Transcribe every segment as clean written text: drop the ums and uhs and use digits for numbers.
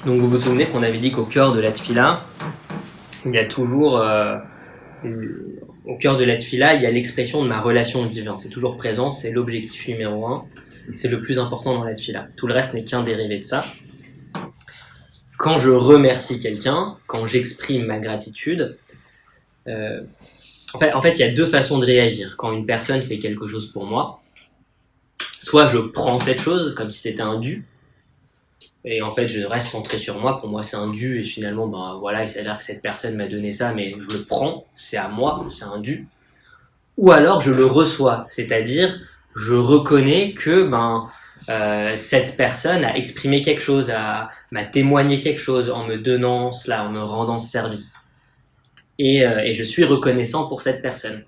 Donc vous vous souvenez qu'on avait dit qu'au cœur de la tfila, il y a toujours, au cœur de la tfila, il y a l'expression de ma relation au divin. C'est toujours présent, c'est l'objectif numéro 1, c'est le plus important dans la tfila. Tout le reste n'est qu'un dérivé de ça. Quand je remercie quelqu'un, quand j'exprime ma gratitude, en fait, il y a deux façons de réagir. Quand une personne fait quelque chose pour moi, soit je prends cette chose comme si c'était un dû, et en fait je reste centré sur moi, pour moi c'est un dû, et finalement ben voilà, il s'avère que cette personne m'a donné ça, mais je le prends, c'est à moi, c'est un dû. Ou alors je le reçois, c'est-à-dire je reconnais que cette personne a exprimé quelque chose, m'a témoigné quelque chose en me donnant cela, en me rendant ce service. Et je suis reconnaissant pour cette personne.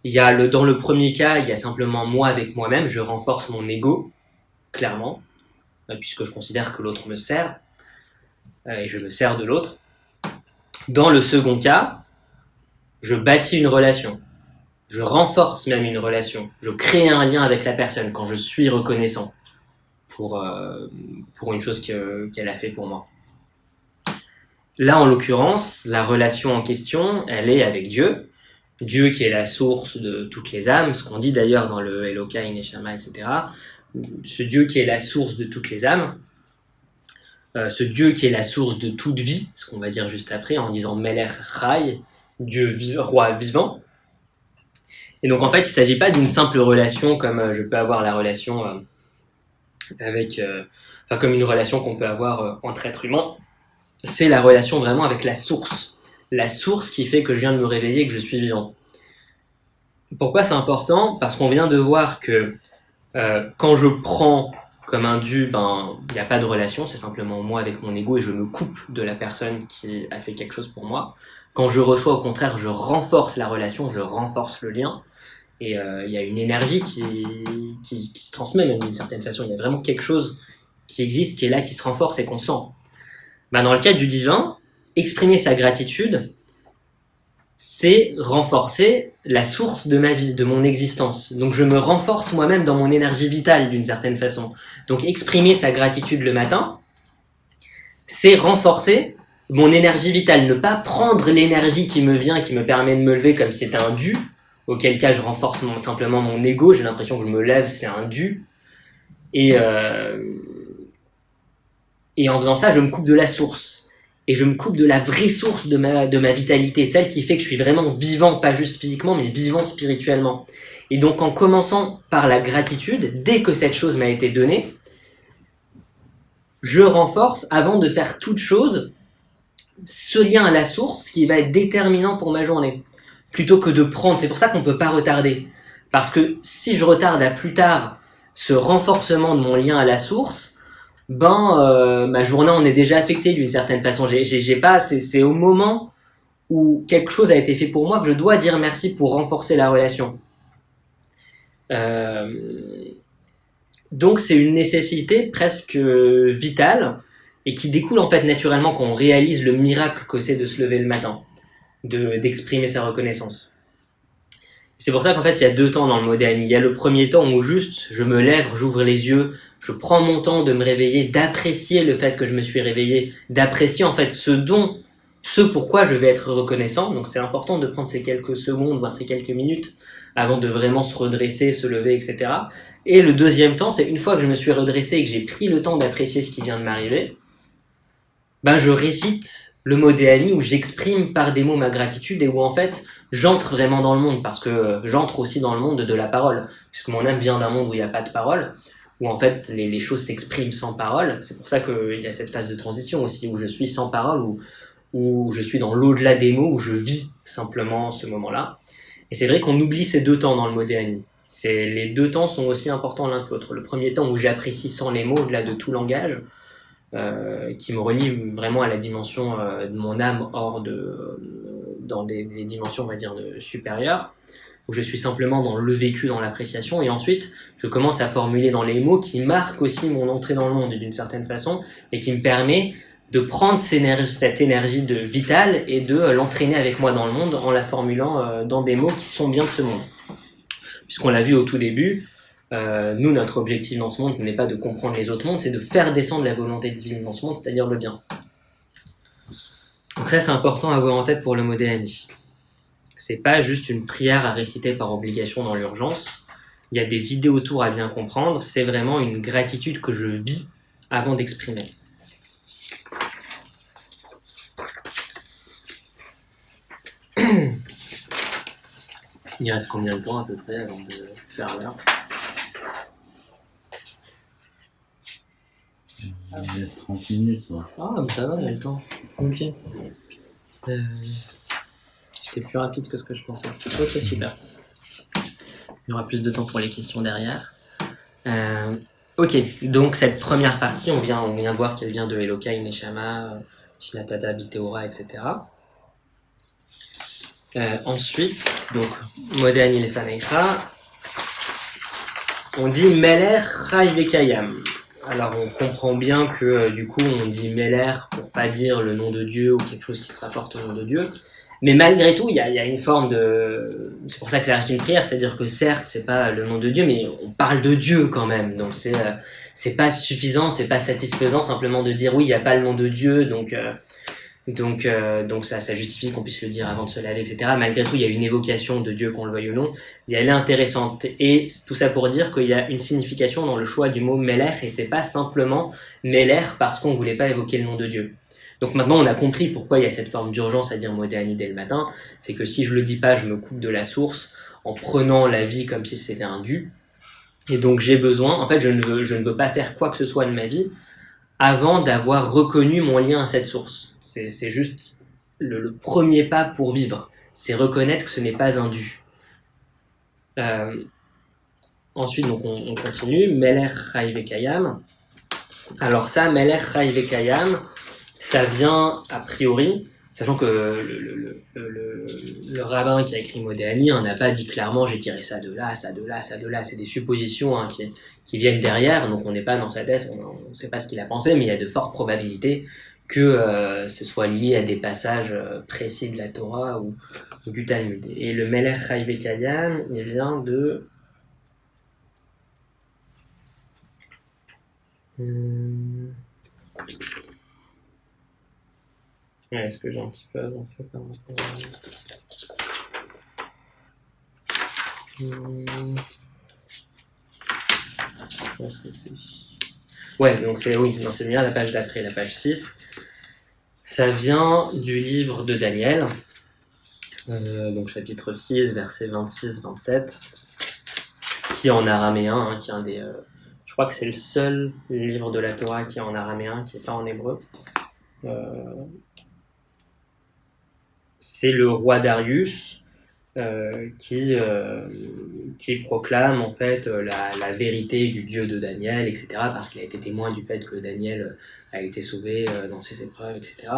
Dans le premier cas, il y a simplement moi avec moi-même, je renforce mon ego, clairement, puisque je considère que l'autre me sert, et je me sers de l'autre. Dans le second cas, je bâtis une relation, je renforce même une relation, je crée un lien avec la personne quand je suis reconnaissant pour une chose qu'elle a fait pour moi. Là, en l'occurrence, la relation en question, elle est avec Dieu, Dieu qui est la source de toutes les âmes, ce qu'on dit d'ailleurs dans le Elokai, Neshama, etc. Ce Dieu qui est la source de toutes les âmes, ce Dieu qui est la source de toute vie, ce qu'on va dire juste après en disant Melech Chai, Dieu roi vivant. Et donc en fait, il ne s'agit pas d'une simple relation comme je peux avoir la relation comme une relation qu'on peut avoir entre êtres humains. C'est la relation vraiment avec la source qui fait que je viens de me réveiller et que je suis vivant. Pourquoi c'est important ? Parce qu'on vient de voir que quand je prends comme un dû, il n'y a pas de relation, c'est simplement moi avec mon ego et je me coupe de la personne qui a fait quelque chose pour moi. Quand je reçois, au contraire, je renforce la relation, je renforce le lien. Et il y a une énergie qui se transmet même d'une certaine façon. Il y a vraiment quelque chose qui existe, qui est là, qui se renforce et qu'on sent. Dans le cas du divin, exprimer sa gratitude, c'est renforcer la source de ma vie, de mon existence. Donc je me renforce moi-même dans mon énergie vitale d'une certaine façon. Donc exprimer sa gratitude le matin, c'est renforcer mon énergie vitale. Ne pas prendre l'énergie qui me vient, qui me permet de me lever comme si c'était un dû, auquel cas je renforce simplement mon ego, j'ai l'impression que je me lève, c'est un dû. Et en faisant ça, je me coupe de la source. Et je me coupe de la vraie source de ma vitalité, celle qui fait que je suis vraiment vivant, pas juste physiquement, mais vivant spirituellement. Et donc en commençant par la gratitude, dès que cette chose m'a été donnée, je renforce, avant de faire toute chose, ce lien à la source qui va être déterminant pour ma journée. Plutôt que de prendre, c'est pour ça qu'on ne peut pas retarder. Parce que si je retarde à plus tard ce renforcement de mon lien à la source, ma journée en est déjà affectée d'une certaine façon. C'est au moment où quelque chose a été fait pour moi que je dois dire merci pour renforcer la relation. Donc c'est une nécessité presque vitale et qui découle en fait naturellement quand on réalise le miracle que c'est de se lever le matin, d'exprimer sa reconnaissance. C'est pour ça qu'en fait il y a deux temps dans le modèle. Il y a le premier temps où juste je me lève, j'ouvre les yeux, je prends mon temps de me réveiller, d'apprécier le fait que je me suis réveillé, d'apprécier en fait ce pourquoi je vais être reconnaissant. Donc c'est important de prendre ces quelques secondes, voire ces quelques minutes, avant de vraiment se redresser, se lever, etc. Et le deuxième temps, c'est une fois que je me suis redressé et que j'ai pris le temps d'apprécier ce qui vient de m'arriver, je récite le mot Déani où j'exprime par des mots ma gratitude et où en fait j'entre vraiment dans le monde, parce que j'entre aussi dans le monde de la parole, puisque mon âme vient d'un monde où il n'y a pas de parole, où en fait les choses s'expriment sans parole. C'est pour ça qu'il y a cette phase de transition aussi, où je suis sans parole, où je suis dans l'au-delà des mots, où je vis simplement ce moment-là. Et c'est vrai qu'on oublie ces deux temps dans le Modéani. Les deux temps sont aussi importants l'un que l'autre. Le premier temps où j'apprécie sans les mots, au-delà de tout langage, qui me relie vraiment à la dimension de mon âme dans des dimensions, on va dire, supérieures, où je suis simplement dans le vécu, dans l'appréciation, et ensuite je commence à formuler dans les mots qui marquent aussi mon entrée dans le monde d'une certaine façon, et qui me permet de prendre cette énergie de vitale et de l'entraîner avec moi dans le monde en la formulant dans des mots qui sont bien de ce monde. Puisqu'on l'a vu au tout début, Nous, notre objectif dans ce monde n'est pas de comprendre les autres mondes, c'est de faire descendre la volonté divine dans ce monde, c'est-à-dire le bien. Donc ça, c'est important à avoir en tête pour le Modéani. C'est pas juste une prière à réciter par obligation dans l'urgence. Il y a des idées autour à bien comprendre. C'est vraiment une gratitude que je vis avant d'exprimer. Il reste combien de temps à peu près avant de faire l'heure? Il reste 30 minutes. Ouais. Ah, mais ça va, il y a le temps. Ok. C'était plus rapide que ce que je pensais. Ok, super. Il y aura plus de temps pour les questions derrière. Ok, donc cette première partie, on vient de voir qu'elle vient de Elokai, Neshama, Shinatata, Biteora, etc. Ensuite, donc, Modéani Lefanecha, on dit Meler Chai Vekayam. Alors on comprend bien que du coup on dit Meler pour pas dire le nom de Dieu ou quelque chose qui se rapporte au nom de Dieu. Mais malgré tout, il y a une forme de... C'est pour ça que ça reste une prière, c'est-à-dire que certes, c'est pas le nom de Dieu, mais on parle de Dieu quand même. Donc c'est pas suffisant, c'est pas satisfaisant simplement de dire oui, il n'y a pas le nom de Dieu, donc ça justifie qu'on puisse le dire avant de se laver, etc. Malgré tout, il y a une évocation de Dieu, qu'on le veuille ou non. Et elle est intéressante. Et tout ça pour dire qu'il y a une signification dans le choix du mot Meler, et c'est pas simplement Meler parce qu'on voulait pas évoquer le nom de Dieu. Donc maintenant, on a compris pourquoi il y a cette forme d'urgence à dire Modéani dès le matin. C'est que si je le dis pas, je me coupe de la source en prenant la vie comme si c'était un dû. Et donc j'ai besoin, en fait, je ne veux pas faire quoi que ce soit de ma vie avant d'avoir reconnu mon lien à cette source. C'est juste le premier pas pour vivre. C'est reconnaître que ce n'est pas un dû. Ensuite, donc on continue. Meler Chai Vekayam. Alors ça, Meler Chai Vekayam, ça vient a priori, sachant que le rabbin qui a écrit Modéani n'a pas dit clairement j'ai tiré ça de là, ça de là, ça de là. C'est des suppositions qui viennent derrière, donc on n'est pas dans sa tête, on ne sait pas ce qu'il a pensé, mais il y a de fortes probabilités que ce soit lié à des passages précis de la Torah ou du Talmud. Et le Meler Chai Vekayam, il vient de... Est-ce que j'ai un petit peu avancé par rapport à... Je pense que c'est... Ouais, donc c'est bien la page d'après, la page 6. Ça vient du livre de Daniel, donc chapitre 6, versets 26-27, qui est en araméen, qui est un des... je crois que c'est le seul livre de la Torah qui est en araméen, qui n'est pas en hébreu. C'est le roi Darius qui proclame en fait la vérité du Dieu de Daniel, etc., parce qu'il a été témoin du fait que Daniel a été sauvé dans ses épreuves, etc.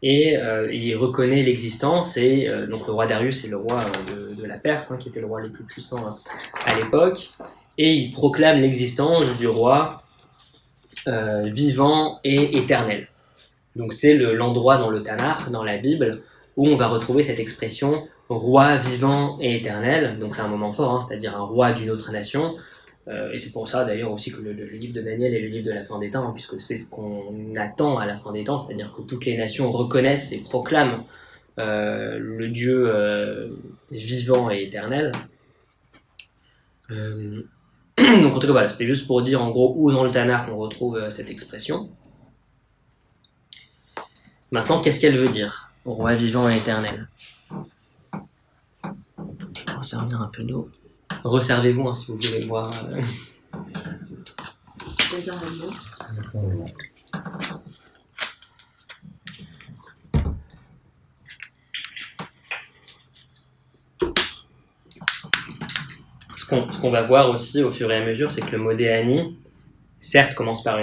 Et il reconnaît l'existence, et donc le roi Darius est le roi de la Perse, qui était le roi le plus puissant à l'époque, et il proclame l'existence du roi vivant et éternel. Donc c'est l'endroit dans le Tanakh, dans la Bible, où on va retrouver cette expression roi vivant et éternel. Donc c'est un moment fort, c'est-à-dire un roi d'une autre nation. Et c'est pour ça d'ailleurs aussi que le livre de Daniel est le livre de la fin des temps, puisque c'est ce qu'on attend à la fin des temps, c'est-à-dire que toutes les nations reconnaissent et proclament le Dieu vivant et éternel. Donc en tout cas voilà, c'était juste pour dire en gros où dans le Tanakh on retrouve cette expression. Maintenant, qu'est-ce qu'elle veut dire, roi vivant et éternel? On va servir un peu d'eau. Resservez-vous si vous voulez boire. Ce qu'on va voir aussi au fur et à mesure, c'est que le Modéani, certes, commence par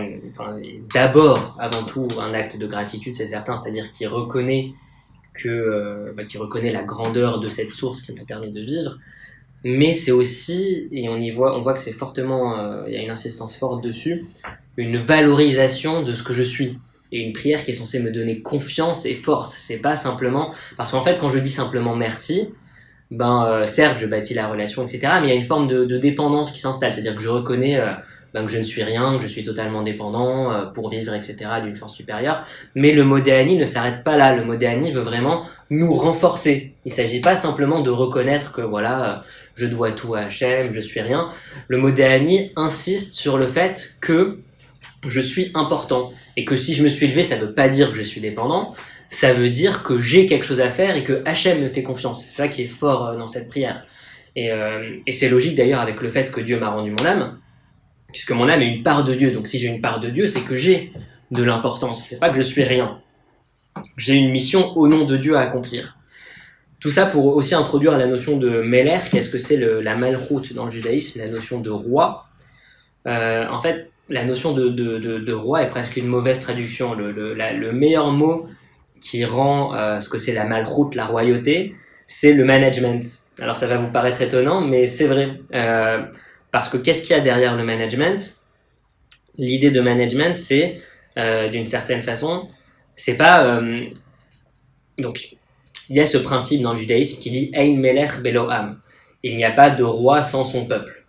d'abord, avant tout, un acte de gratitude, c'est certain, c'est-à-dire qu'il reconnaît qu'il reconnaît la grandeur de cette source qui nous permet de vivre, mais c'est aussi, et on voit que c'est fortement, il y a une insistance forte dessus, une valorisation de ce que je suis, et une prière qui est censée me donner confiance et force. C'est pas simplement, parce qu'en fait, quand je dis simplement merci, certes, je bâtis la relation, etc., mais il y a une forme de dépendance qui s'installe. C'est-à-dire que je reconnais que je ne suis rien, que je suis totalement dépendant pour vivre, etc., d'une force supérieure. Mais le modéani ne s'arrête pas là. Le modéani veut vraiment nous renforcer. Il ne s'agit pas simplement de reconnaître que voilà, je dois tout à Hachem, je suis rien. Le modéani insiste sur le fait que je suis important et que si je me suis élevé, ça ne veut pas dire que je suis dépendant. Ça veut dire que j'ai quelque chose à faire et que Hachem me fait confiance. C'est ça qui est fort dans cette prière. Et c'est logique d'ailleurs avec le fait que Dieu m'a rendu mon âme, puisque mon âme est une part de Dieu. Donc si j'ai une part de Dieu, c'est que j'ai de l'importance. C'est pas que je suis rien. J'ai une mission au nom de Dieu à accomplir. Tout ça pour aussi introduire la notion de Meler. Qu'est-ce que c'est la malroute dans le judaïsme, la notion de roi. En fait, la notion de roi est presque une mauvaise traduction. Le meilleur mot qui rend ce que c'est la malroute, la royauté, c'est le management. Alors ça va vous paraître étonnant, mais c'est vrai. Parce que qu'est-ce qu'il y a derrière le management ? L'idée de management, c'est, d'une certaine façon, c'est pas... donc, il y a ce principe dans le judaïsme qui dit « Ein melech belo am ». Il n'y a pas de roi sans son peuple.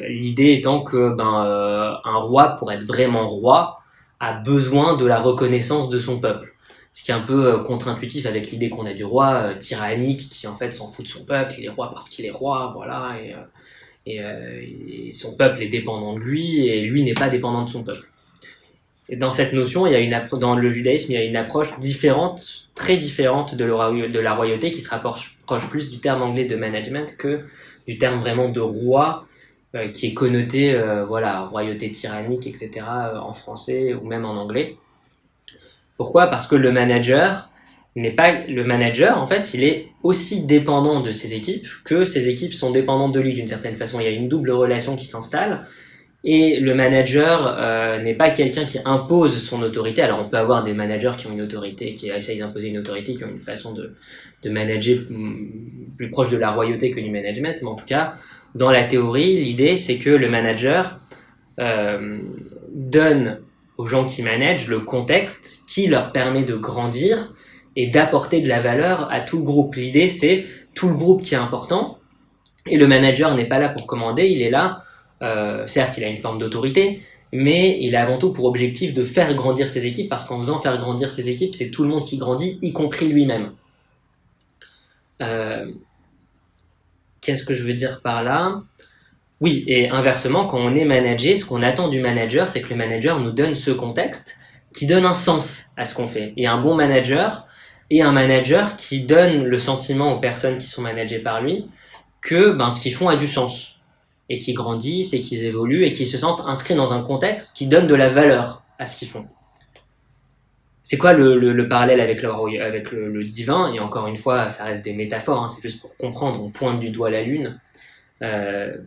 L'idée étant que un roi, pour être vraiment roi, a besoin de la reconnaissance de son peuple. Ce qui est un peu contre-intuitif avec l'idée qu'on a du roi tyrannique qui en fait s'en fout de son peuple, il est roi parce qu'il est roi, voilà, et son peuple est dépendant de lui et lui n'est pas dépendant de son peuple. Et dans cette notion, dans le judaïsme, il y a une approche différente, très différente de la royauté qui se rapproche plus du terme anglais de management que du terme vraiment de roi qui est connoté, royauté tyrannique, etc. En français ou même en anglais. Pourquoi ? Parce que le manager n'est pas le manager, en fait, il est aussi dépendant de ses équipes que ses équipes sont dépendantes de lui d'une certaine façon. Il y a une double relation qui s'installe et le manager n'est pas quelqu'un qui impose son autorité. Alors on peut avoir des managers qui ont une autorité, qui essayent d'imposer une autorité, qui ont une façon de manager plus proche de la royauté que du management, mais en tout cas, dans la théorie, l'idée c'est que le manager donne aux gens qui managent le contexte qui leur permet de grandir et d'apporter de la valeur à tout le groupe. L'idée, c'est tout le groupe qui est important et le manager n'est pas là pour commander, il est là, certes, il a une forme d'autorité, mais il a avant tout pour objectif de faire grandir ses équipes parce qu'en faisant faire grandir ses équipes, c'est tout le monde qui grandit, y compris lui-même. Qu'est-ce que je veux dire par là ? Oui, et inversement, quand on est manager, ce qu'on attend du manager, c'est que le manager nous donne ce contexte qui donne un sens à ce qu'on fait. Et un bon manager est un manager qui donne le sentiment aux personnes qui sont managées par lui que ce qu'ils font a du sens et qu'ils grandissent et qu'ils évoluent et qu'ils se sentent inscrits dans un contexte qui donne de la valeur à ce qu'ils font. C'est quoi le parallèle avec le divin ? Et encore une fois, ça reste des métaphores, c'est juste pour comprendre, on pointe du doigt la lune.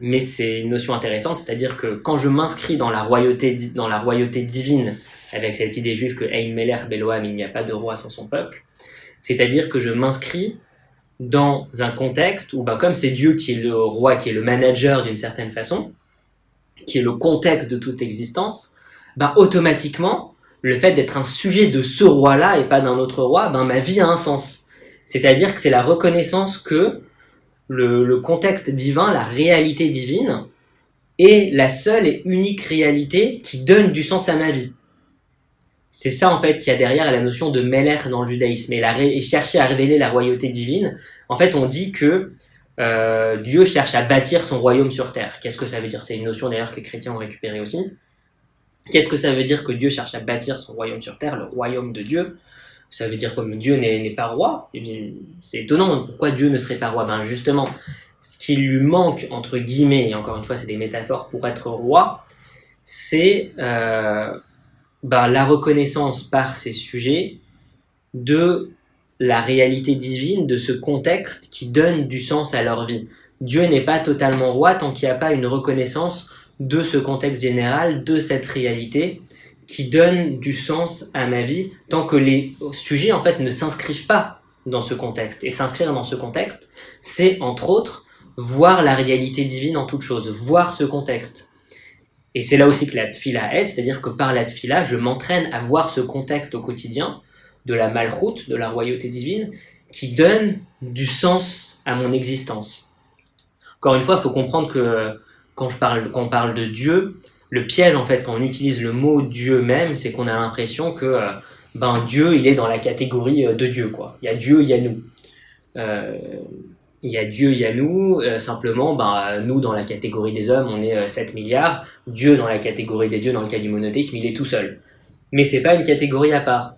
Mais c'est une notion intéressante, c'est-à-dire que quand je m'inscris dans la royauté divine, avec cette idée juive que Ein Melech Belo Am, il n'y a pas de roi sans son peuple, c'est-à-dire que je m'inscris dans un contexte où, comme c'est Dieu qui est le roi, qui est le manager d'une certaine façon, qui est le contexte de toute existence, automatiquement, le fait d'être un sujet de ce roi-là et pas d'un autre roi, ma vie a un sens. C'est-à-dire que c'est la reconnaissance que le contexte divin, la réalité divine, est la seule et unique réalité qui donne du sens à ma vie. C'est ça en fait qu'il y a derrière la notion de Melech dans le judaïsme et chercher à révéler la royauté divine. En fait, on dit que Dieu cherche à bâtir son royaume sur terre. Qu'est-ce que ça veut dire ? C'est une notion d'ailleurs que les chrétiens ont récupérée aussi. Qu'est-ce que ça veut dire que Dieu cherche à bâtir son royaume sur terre, le royaume de Dieu ? Ça veut dire que Dieu n'est pas roi. Et bien, c'est étonnant, pourquoi Dieu ne serait pas roi ? Justement, ce qui lui manque, entre guillemets, et encore une fois c'est des métaphores pour être roi, c'est la reconnaissance par ses sujets de la réalité divine, de ce contexte qui donne du sens à leur vie. Dieu n'est pas totalement roi tant qu'il n'y a pas une reconnaissance de ce contexte général, de cette réalité qui donne du sens à ma vie, tant que les sujets en fait ne s'inscrivent pas dans ce contexte. Et s'inscrire dans ce contexte, c'est entre autres voir la réalité divine en toute chose, voir ce contexte. Et c'est là aussi que la tfila aide, c'est-à-dire que par la tfila, je m'entraîne à voir ce contexte au quotidien, de la malchoute, de la royauté divine, qui donne du sens à mon existence. Encore une fois, il faut comprendre que quand on parle de Dieu, le piège, en fait, quand on utilise le mot Dieu même, c'est qu'on a l'impression que Dieu, il est dans la catégorie de Dieu, quoi. Il y a Dieu, il y a nous. Il y a Dieu, il y a nous. Simplement, nous, dans la catégorie des hommes, on est 7 milliards. Dieu, dans la catégorie des dieux, dans le cas du monothéisme, il est tout seul. Mais c'est pas une catégorie à part.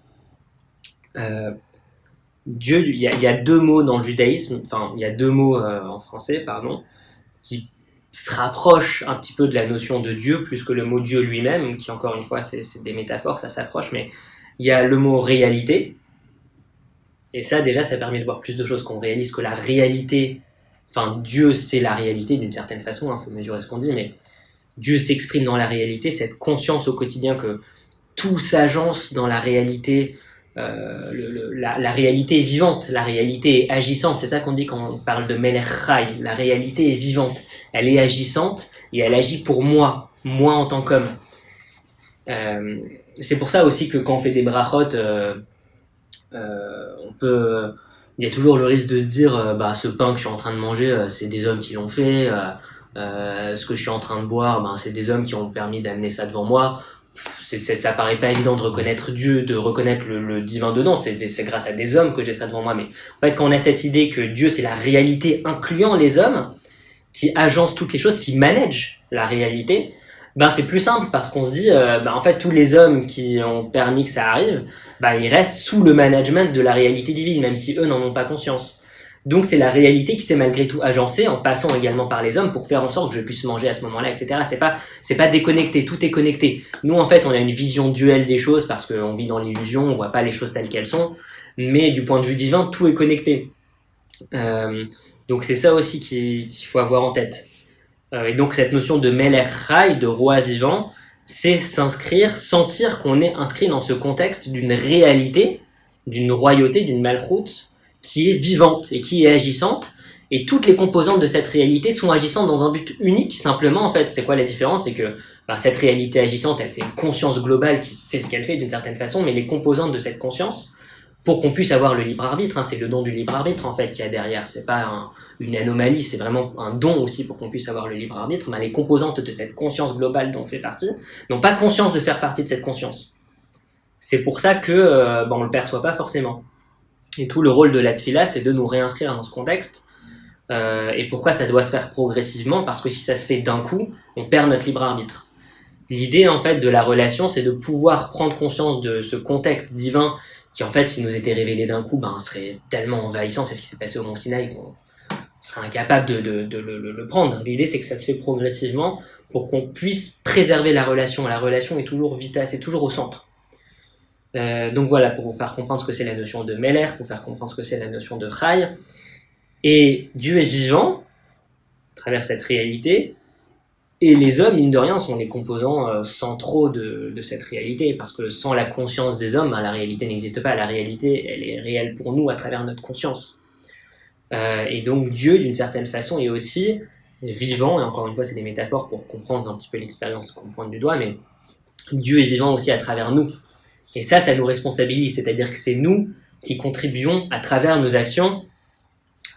Dieu, il y a deux mots dans le judaïsme, enfin, il y a deux mots en français, pardon, qui se rapprochent un petit peu de la notion de Dieu, plus que le mot Dieu lui-même, qui encore une fois, c'est des métaphores, ça s'approche, mais il y a le mot réalité, et ça, déjà, ça permet de voir plus de choses, qu'on réalise que la réalité, enfin, Dieu, c'est la réalité d'une certaine façon, faut mesurer ce qu'on dit, mais Dieu s'exprime dans la réalité, cette conscience au quotidien que tout s'agence dans la réalité. La réalité est vivante, la réalité est agissante, c'est ça qu'on dit quand on parle de Melech Chai, la réalité est vivante, elle est agissante et elle agit pour moi en tant qu'homme. C'est pour ça aussi que quand on fait des brachot, il y a toujours le risque de se dire ce pain que je suis en train de manger, c'est des hommes qui l'ont fait, ce que je suis en train de boire, c'est des hommes qui ont permis d'amener ça devant moi. Ça paraît pas évident de reconnaître Dieu, de reconnaître le divin dedans, c'est grâce à des hommes que j'ai ça devant moi, mais en fait quand on a cette idée que Dieu c'est la réalité incluant les hommes, qui agencent toutes les choses, qui managent la réalité, c'est plus simple parce qu'on se dit, en fait tous les hommes qui ont permis que ça arrive, ils restent sous le management de la réalité divine, même si eux n'en ont pas conscience. Donc c'est la réalité qui s'est malgré tout agencée en passant également par les hommes pour faire en sorte que je puisse manger à ce moment-là, etc. C'est pas déconnecté, tout est connecté. Nous en fait on a une vision duelle des choses parce qu'on vit dans l'illusion, on voit pas les choses telles qu'elles sont, mais du point de vue divin tout est connecté. Donc c'est ça aussi qu'il faut avoir en tête. Et donc cette notion de Melech Chai, de roi vivant, c'est s'inscrire, sentir qu'on est inscrit dans ce contexte d'une réalité, d'une royauté, d'une malchoute, qui est vivante et qui est agissante, et toutes les composantes de cette réalité sont agissantes dans un but unique. Simplement, en fait, c'est quoi la différence? C'est que cette réalité agissante, c'est une conscience globale qui sait ce qu'elle fait d'une certaine façon, mais les composantes de cette conscience, pour qu'on puisse avoir le libre arbitre, c'est le don du libre arbitre en fait qu'il y a derrière, c'est pas une anomalie, c'est vraiment un don aussi pour qu'on puisse avoir le libre arbitre. Les composantes de cette conscience globale dont on fait partie n'ont pas conscience de faire partie de cette conscience. C'est pour ça que on le perçoit pas forcément. Et tout le rôle de la tfila, c'est de nous réinscrire dans ce contexte. Et pourquoi ça doit se faire progressivement? Parce que si ça se fait d'un coup, on perd notre libre arbitre. L'idée, en fait, de la relation, c'est de pouvoir prendre conscience de ce contexte divin qui, en fait, s'il nous était révélé d'un coup, serait tellement envahissant. C'est ce qui s'est passé au Mont Sinaï qu'on serait incapable de le prendre. L'idée, c'est que ça se fait progressivement pour qu'on puisse préserver la relation. La relation est toujours vitale, c'est toujours au centre. Donc voilà, pour vous faire comprendre ce que c'est la notion de Meler, pour vous faire comprendre ce que c'est la notion de Chai. Et Dieu est vivant, à travers cette réalité, et les hommes, mine de rien, sont les composants centraux de cette réalité, parce que sans la conscience des hommes, la réalité n'existe pas. La réalité, elle est réelle pour nous à travers notre conscience. Et donc Dieu, d'une certaine façon, est aussi vivant, et encore une fois, c'est des métaphores pour comprendre un petit peu l'expérience qu'on pointe du doigt, mais Dieu est vivant aussi à travers nous. Et ça nous responsabilise, c'est-à-dire que c'est nous qui contribuons à travers nos actions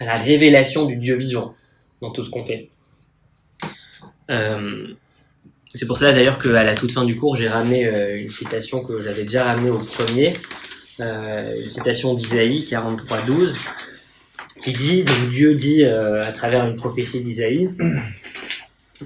à la révélation du Dieu vivant dans tout ce qu'on fait. C'est pour cela d'ailleurs qu'à la toute fin du cours, j'ai ramené une citation que j'avais déjà ramenée au premier, une citation d'Isaïe 43:12, qui dit, donc Dieu dit à travers une prophétie d'Isaïe,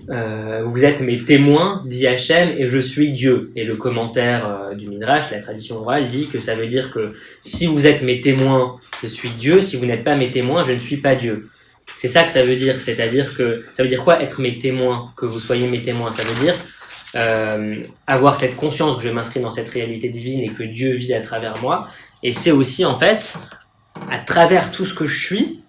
vous êtes mes témoins, dit Hachem, et je suis Dieu. Et le commentaire du Midrash, la tradition orale, dit que ça veut dire que si vous êtes mes témoins, je suis Dieu, si vous n'êtes pas mes témoins, je ne suis pas Dieu. C'est ça que ça veut dire, c'est-à-dire que, ça veut dire quoi être mes témoins, que vous soyez mes témoins? Ça veut dire avoir cette conscience que je m'inscris dans cette réalité divine et que Dieu vit à travers moi. Et c'est aussi, en fait, à travers tout ce que je suis,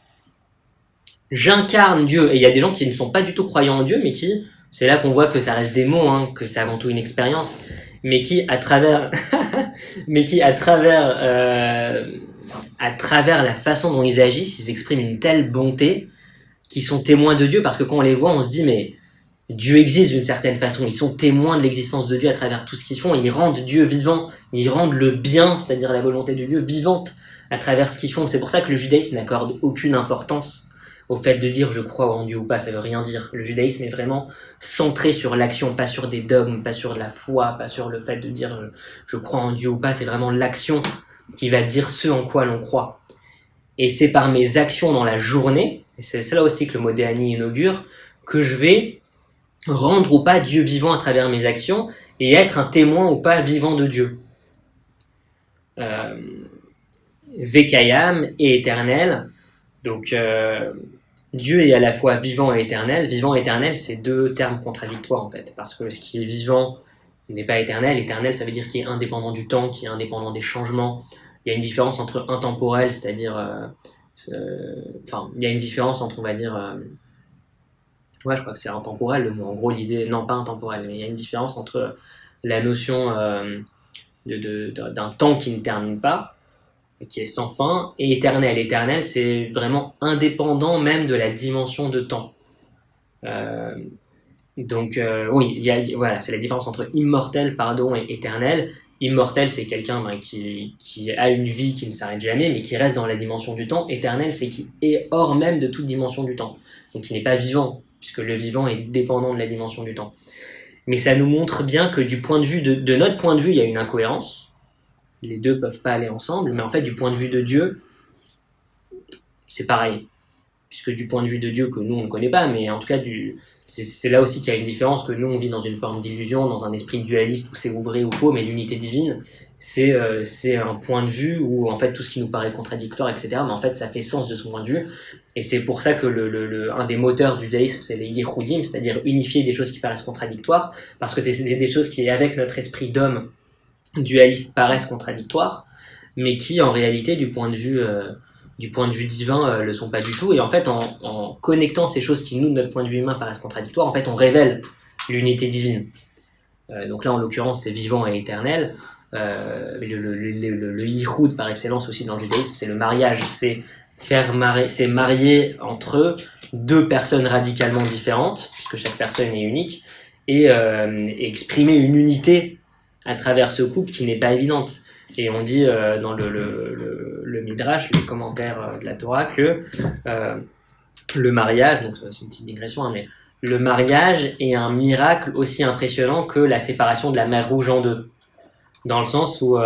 j'incarne Dieu. Et il y a des gens qui ne sont pas du tout croyants en Dieu, mais qui, c'est là qu'on voit que ça reste des mots, que c'est avant tout une expérience, mais qui, à travers, à travers la façon dont ils agissent, ils expriment une telle bonté qu'ils sont témoins de Dieu, parce que quand on les voit, on se dit, mais Dieu existe d'une certaine façon. Ils sont témoins de l'existence de Dieu à travers tout ce qu'ils font. Ils rendent Dieu vivant. Ils rendent le bien, c'est-à-dire la volonté de Dieu, vivante à travers ce qu'ils font. C'est pour ça que le judaïsme n'accorde aucune importance au fait de dire je crois en Dieu ou pas. Ça veut rien dire. Le judaïsme est vraiment centré sur l'action, pas sur des dogmes, pas sur la foi, pas sur le fait de dire je crois en Dieu ou pas. C'est vraiment l'action qui va dire ce en quoi l'on croit. Et c'est par mes actions dans la journée, et c'est là aussi que le Modéani inaugure, que je vais rendre ou pas Dieu vivant à travers mes actions et être un témoin ou pas vivant de Dieu. Vekayam et éternel. Donc Dieu est à la fois vivant et éternel. Vivant et éternel, c'est deux termes contradictoires en fait, parce que ce qui est vivant n'est pas éternel. Éternel, ça veut dire qu'il est indépendant du temps, qu'il est indépendant des changements. Il y a une différence entre intemporel, c'est-à-dire... il y a une différence entre, on va dire... je crois que c'est intemporel le mot. En gros, l'idée... Non, pas intemporel, mais il y a une différence entre la notion d'un temps qui ne termine pas, qui est sans fin, et éternel. Éternel, c'est vraiment indépendant même de la dimension de temps. Oui, voilà, c'est la différence entre immortel, et éternel. Immortel, c'est quelqu'un qui a une vie qui ne s'arrête jamais, mais qui reste dans la dimension du temps. Éternel, c'est qui est hors même de toute dimension du temps. Donc, qui n'est pas vivant, puisque le vivant est dépendant de la dimension du temps. Mais ça nous montre bien que du point de vue de notre point de vue, il y a une incohérence. Les deux peuvent pas aller ensemble, mais en fait, du point de vue de Dieu, c'est pareil. Puisque du point de vue de Dieu que nous, on ne connaît pas, mais en tout cas, c'est là aussi qu'il y a une différence, que nous, on vit dans une forme d'illusion, dans un esprit dualiste où c'est ou vrai ou faux, mais l'unité divine, c'est un point de vue où, en fait, tout ce qui nous paraît contradictoire, etc., mais en fait, ça fait sens de son point de vue. Et c'est pour ça que un des moteurs du judaïsme, c'est les yichudim, c'est-à-dire unifier des choses qui paraissent contradictoires, parce que c'est des choses qui, avec notre esprit d'homme dualiste, paraissent contradictoires, mais qui, en réalité, du point de vue divin, le sont pas du tout. Et en fait, en connectant ces choses qui, nous, de notre point de vue humain, paraissent contradictoires, en fait, on révèle l'unité divine. Donc là, en l'occurrence, c'est vivant et éternel. Le yichud par excellence aussi dans le judaïsme, c'est le mariage. C'est marier entre deux personnes radicalement différentes, puisque chaque personne est unique, et exprimer une unité à travers ce couple qui n'est pas évidente. Et on dit dans le Midrash, le commentaire de la Torah, que le mariage, donc c'est une petite digression, hein, mais le mariage est un miracle aussi impressionnant que la séparation de la mer Rouge en deux. Dans le sens où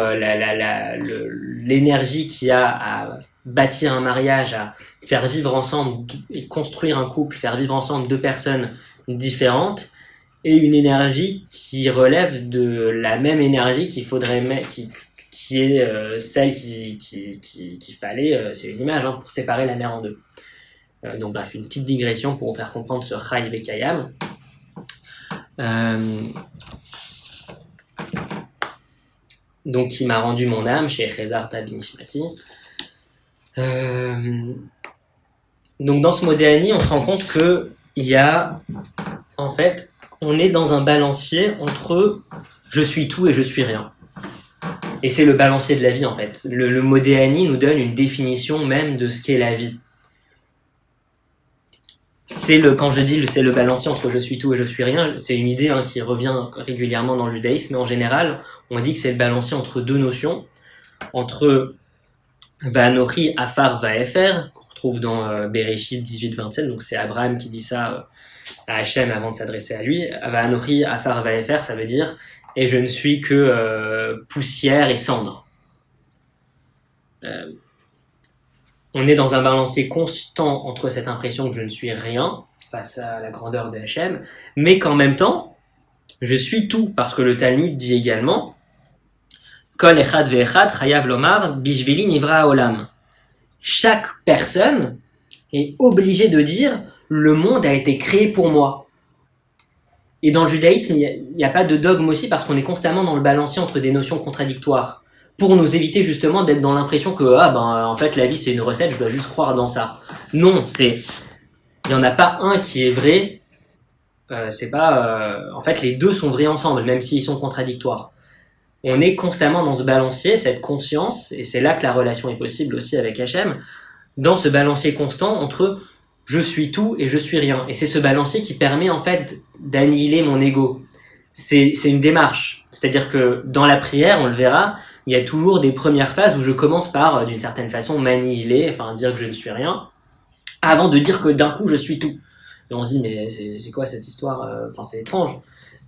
l'énergie qu'il y a à bâtir un mariage, à faire vivre ensemble et construire un couple, faire vivre ensemble deux personnes différentes, et une énergie qui relève de la même énergie qu'il faudrait qui est celle qu'il fallait, c'est une image, hein, pour séparer la mer en deux. Donc bref, une petite digression pour vous faire comprendre ce Chai Vekayam. Donc qui m'a rendu mon âme chez Chezar Tabinishmati. Donc dans ce Modéani, on se rend compte que il y a, en fait, on est dans un balancier entre je suis tout et je suis rien. Et c'est le balancier de la vie, en fait. Le Modéani nous donne une définition même de ce qu'est la vie. Quand je dis c'est le balancier entre je suis tout et je suis rien, c'est une idée qui revient régulièrement dans le judaïsme, mais en général, on dit que c'est le balancier entre deux notions, entre Va'anochi Afar Va'efer, qu'on retrouve dans Bereshit 18-27, donc c'est Abraham qui dit ça à Hachem avant de s'adresser à lui. Va'anochi Afar Va'efer, ça veut dire et je ne suis que poussière et cendre. On est dans un balancier constant entre cette impression que je ne suis rien face à la grandeur de Hachem, mais qu'en même temps, je suis tout, parce que le Talmud dit également Kol echad ve'echad chayav lomar bishvili nivra haolam. Chaque personne est obligée de dire le monde a été créé pour moi. Et dans le judaïsme, il n'y a pas de dogme aussi, parce qu'on est constamment dans le balancier entre des notions contradictoires, pour nous éviter justement d'être dans l'impression que en fait la vie c'est une recette, je dois juste croire dans ça. Non, il y en a pas un qui est vrai. En fait les deux sont vrais ensemble, même s'ils sont contradictoires. On est constamment dans ce balancier, cette conscience, et c'est là que la relation est possible aussi avec Hachem, dans ce balancier constant entre je suis tout et je suis rien. Et c'est ce balancier qui permet en fait d'annihiler mon ego. C'est une démarche. C'est-à-dire que dans la prière, on le verra, il y a toujours des premières phases où je commence par, d'une certaine façon, m'annihiler, enfin dire que je ne suis rien, avant de dire que d'un coup je suis tout. Et on se dit, mais c'est quoi cette histoire? Enfin, c'est étrange.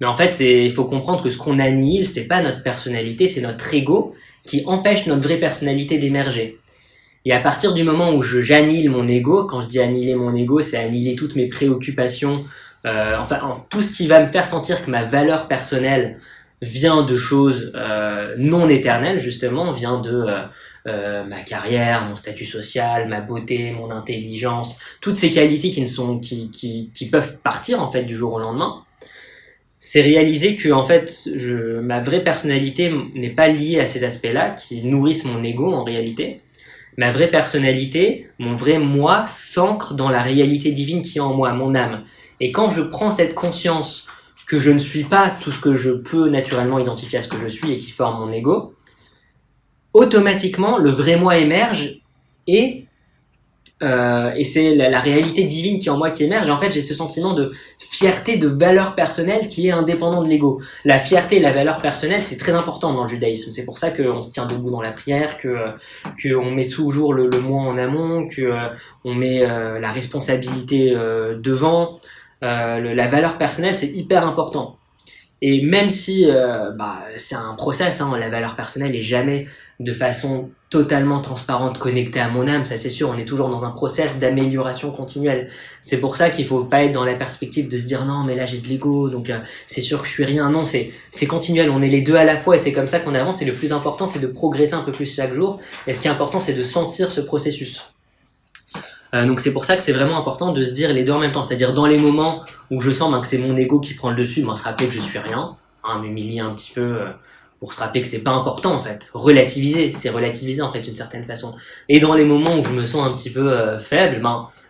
Mais en fait, il faut comprendre que ce qu'on annihile, c'est pas notre personnalité, c'est notre ego qui empêche notre vraie personnalité d'émerger. Et à partir du moment où j'annihile mon ego, quand je dis annihiler mon ego, c'est annihiler toutes mes préoccupations, tout ce qui va me faire sentir que ma valeur personnelle vient de choses non éternelles, justement, vient de ma carrière, mon statut social, ma beauté, mon intelligence, toutes ces qualités qui peuvent partir en fait du jour au lendemain. C'est réaliser que en fait, ma vraie personnalité n'est pas liée à ces aspects-là qui nourrissent mon ego en réalité. Ma vraie personnalité, mon vrai moi, s'ancre dans la réalité divine qui est en moi, mon âme. Et quand je prends cette conscience que je ne suis pas tout ce que je peux naturellement identifier à ce que je suis et qui forme mon ego, automatiquement, le vrai moi émerge et c'est la réalité divine qui est en moi qui émerge. Et en fait, j'ai ce sentiment de fierté, de valeur personnelle qui est indépendant de l'ego. La fierté et la valeur personnelle, c'est très important dans le judaïsme. C'est pour ça qu'on se tient debout dans la prière, que on met toujours le moi en amont, que on met la responsabilité devant. La valeur personnelle, c'est hyper important. Et même si c'est un process, la valeur personnelle est jamais de façon totalement transparente, connectée à mon âme, ça c'est sûr, on est toujours dans un process d'amélioration continuelle. C'est pour ça qu'il faut pas être dans la perspective de se dire non mais là j'ai de l'ego, donc c'est sûr que je suis rien. Non, c'est continuel, on est les deux à la fois et c'est comme ça qu'on avance et le plus important c'est de progresser un peu plus chaque jour et ce qui est important c'est de sentir ce processus. Donc c'est pour ça que c'est vraiment important de se dire les deux en même temps, c'est-à-dire dans les moments où je sens que c'est mon ego qui prend le dessus, se rappeler que je suis rien, m'humilier un petit peu pour se rappeler que c'est pas important en fait, c'est relativiser en fait d'une certaine façon. Et dans les moments où je me sens un petit peu faible,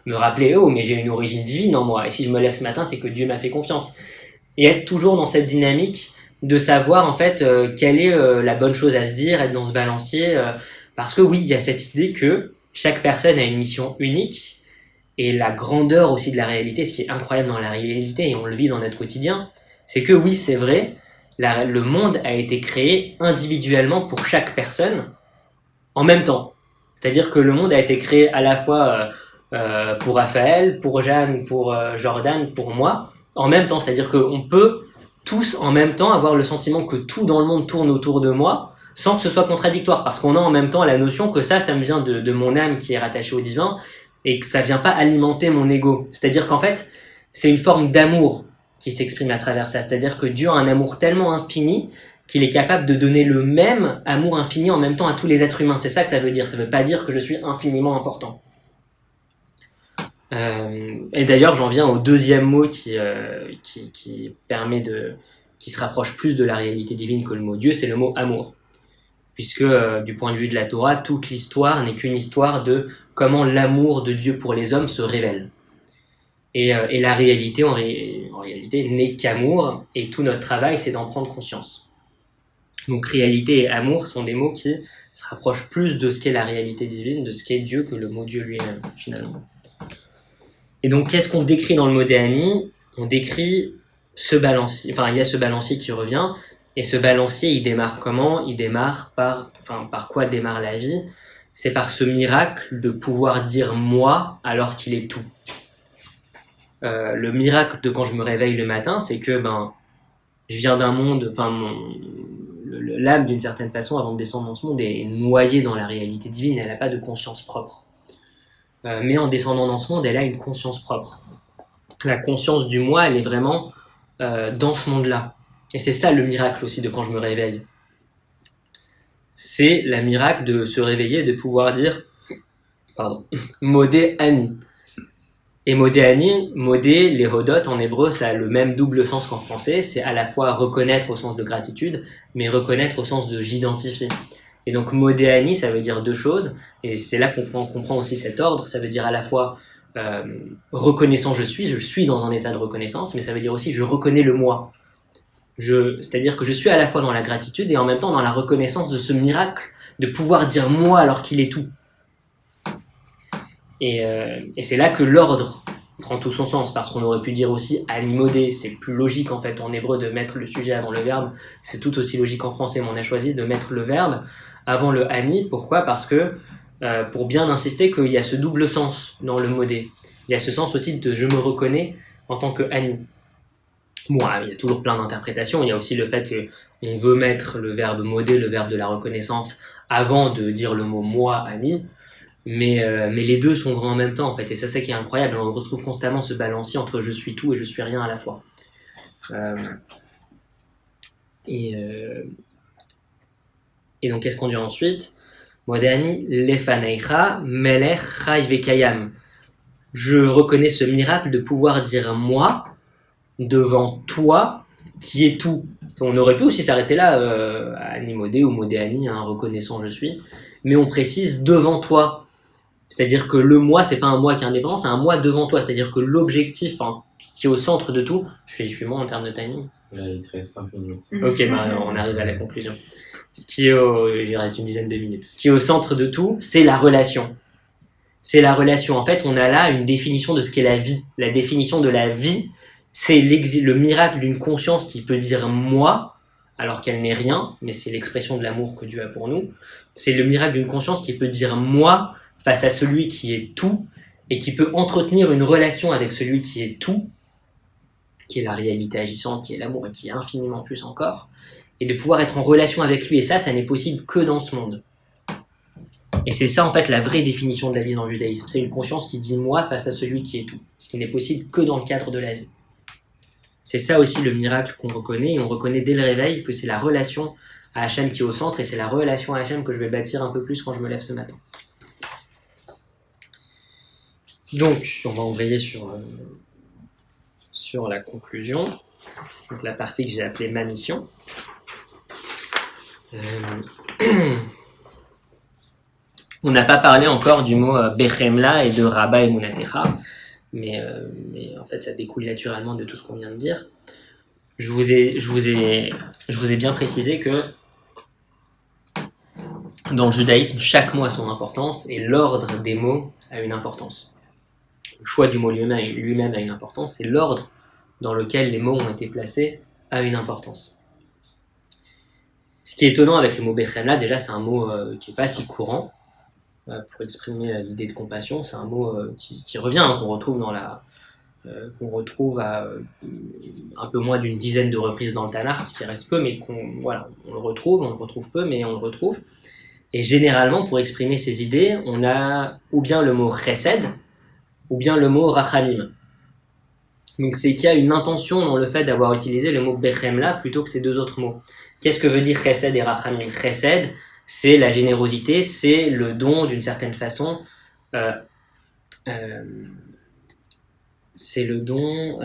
me rappeler mais j'ai une origine divine en moi et si je me lève ce matin c'est que Dieu m'a fait confiance. Et être toujours dans cette dynamique de savoir en fait quelle est la bonne chose à se dire, être dans ce balancier parce que oui, il y a cette idée que chaque personne a une mission unique et la grandeur aussi de la réalité, ce qui est incroyable dans la réalité et on le vit dans notre quotidien, c'est que oui, c'est vrai, le monde a été créé individuellement pour chaque personne en même temps. C'est-à-dire que le monde a été créé à la fois pour Raphaël, pour Jeanne, pour Jordan, pour moi, en même temps. C'est-à-dire qu'on peut tous en même temps avoir le sentiment que tout dans le monde tourne autour de moi sans que ce soit contradictoire, parce qu'on a en même temps la notion que ça me vient de mon âme qui est rattachée au divin, et que ça vient pas alimenter mon ego. C'est-à-dire qu'en fait, c'est une forme d'amour qui s'exprime à travers ça. C'est-à-dire que Dieu a un amour tellement infini qu'il est capable de donner le même amour infini en même temps à tous les êtres humains. C'est ça que ça veut dire. Ça veut pas dire que je suis infiniment important. Et d'ailleurs, j'en viens au deuxième mot qui permet qui se rapproche plus de la réalité divine que le mot Dieu, c'est le mot amour. Puisque du point de vue de la Torah, toute l'histoire n'est qu'une histoire de comment l'amour de Dieu pour les hommes se révèle. Et la réalité, en réalité, n'est qu'amour, et tout notre travail, c'est d'en prendre conscience. Donc réalité et amour sont des mots qui se rapprochent plus de ce qu'est la réalité divine, de ce qu'est Dieu, que le mot Dieu lui-même, finalement. Et donc, qu'est-ce qu'on décrit dans le mot Déani? On décrit ce balancier, il y a ce balancier qui revient, et ce balancier, il démarre comment? Il démarre par quoi démarre la vie? C'est par ce miracle de pouvoir dire moi alors qu'il est tout. Le miracle de quand je me réveille le matin, c'est que je viens d'un monde, l'âme d'une certaine façon avant de descendre dans ce monde est noyée dans la réalité divine, elle n'a pas de conscience propre. Mais en descendant dans ce monde, elle a une conscience propre. La conscience du moi, elle est vraiment dans ce monde-là. Et c'est ça le miracle aussi de quand je me réveille. C'est le miracle de se réveiller et de pouvoir dire Modé Ani. Et Modé Ani, Modé, les Hodot en hébreu, ça a le même double sens qu'en français. C'est à la fois reconnaître au sens de gratitude, mais reconnaître au sens de j'identifie. Et donc Modé Ani, ça veut dire deux choses. Et c'est là qu'on comprend aussi cet ordre. Ça veut dire à la fois reconnaissant je suis dans un état de reconnaissance, mais ça veut dire aussi je reconnais le moi. C'est-à-dire que je suis à la fois dans la gratitude et en même temps dans la reconnaissance de ce miracle de pouvoir dire moi alors qu'il est tout. Et c'est là que l'ordre prend tout son sens, parce qu'on aurait pu dire aussi animodé, c'est plus logique en fait en hébreu de mettre le sujet avant le verbe, c'est tout aussi logique en français, mais on a choisi de mettre le verbe avant le ani. Pourquoi ? Parce que pour bien insister qu'il y a ce double sens dans le modé. Il y a ce sens au titre de je me reconnais en tant que ani. Bon, il y a toujours plein d'interprétations. Il y a aussi le fait qu'on veut mettre le verbe modé, le verbe de la reconnaissance, avant de dire le mot moi, ani. Mais les deux sont grands en même temps, en fait. Et c'est ça qui est incroyable. On retrouve constamment ce balancier entre je suis tout et je suis rien à la fois. Et donc, qu'est-ce qu'on dit ensuite ? Modani lefaneicha melech chai vekayam. Je reconnais ce miracle de pouvoir dire moi devant toi qui est tout. On aurait pu aussi s'arrêter là, animodé ou modéani, reconnaissant je suis, mais on précise devant toi. C'est-à-dire que le moi, c'est pas un moi qui est indépendant, c'est un moi devant toi. C'est-à-dire que l'objectif, qui est au centre de tout, je suis bon en termes de timing. Il te reste 5 minutes. Ok, on arrive à la conclusion. Il reste une dizaine de minutes. Ce qui est au centre de tout, c'est la relation. C'est la relation. En fait, on a là une définition de ce qu'est la vie. La définition de la vie, c'est le miracle d'une conscience qui peut dire moi, alors qu'elle n'est rien, mais c'est l'expression de l'amour que Dieu a pour nous. C'est le miracle d'une conscience qui peut dire moi face à celui qui est tout, et qui peut entretenir une relation avec celui qui est tout, qui est la réalité agissante, qui est l'amour, et qui est infiniment plus encore, et de pouvoir être en relation avec lui. Et ça n'est possible que dans ce monde. Et c'est ça, en fait, la vraie définition de la vie dans le judaïsme. C'est une conscience qui dit moi face à celui qui est tout, ce qui n'est possible que dans le cadre de la vie. C'est ça aussi le miracle qu'on reconnaît, et on reconnaît dès le réveil que c'est la relation à Hachem qui est au centre, et c'est la relation à Hachem que je vais bâtir un peu plus quand je me lève ce matin. Donc, on va embrayer sur la conclusion, donc la partie que j'ai appelée ma mission. On n'a pas parlé encore du mot Bechemla et de Rabba et Munatecha, mais en fait ça découle naturellement de tout ce qu'on vient de dire. Je vous ai bien précisé que dans le judaïsme, chaque mot a son importance et l'ordre des mots a une importance. Le choix du mot lui-même a une importance, et l'ordre dans lequel les mots ont été placés a une importance. Ce qui est étonnant avec le mot Bechemla, déjà c'est un mot qui n'est pas si courant pour exprimer l'idée de compassion. C'est un mot qui revient, qu'on retrouve qu'on retrouve à un peu moins d'une dizaine de reprises dans le Tanakh, ce qui reste peu, mais on le retrouve peu, mais on le retrouve. Et généralement, pour exprimer ces idées, on a ou bien le mot chesed, ou bien le mot rachamim. Donc c'est qu'il y a une intention dans le fait d'avoir utilisé le mot bechemla plutôt que ces deux autres mots. Qu'est-ce que veut dire chesed et rachamim ? Chesed, c'est la générosité, c'est le don d'une certaine façon. C'est le don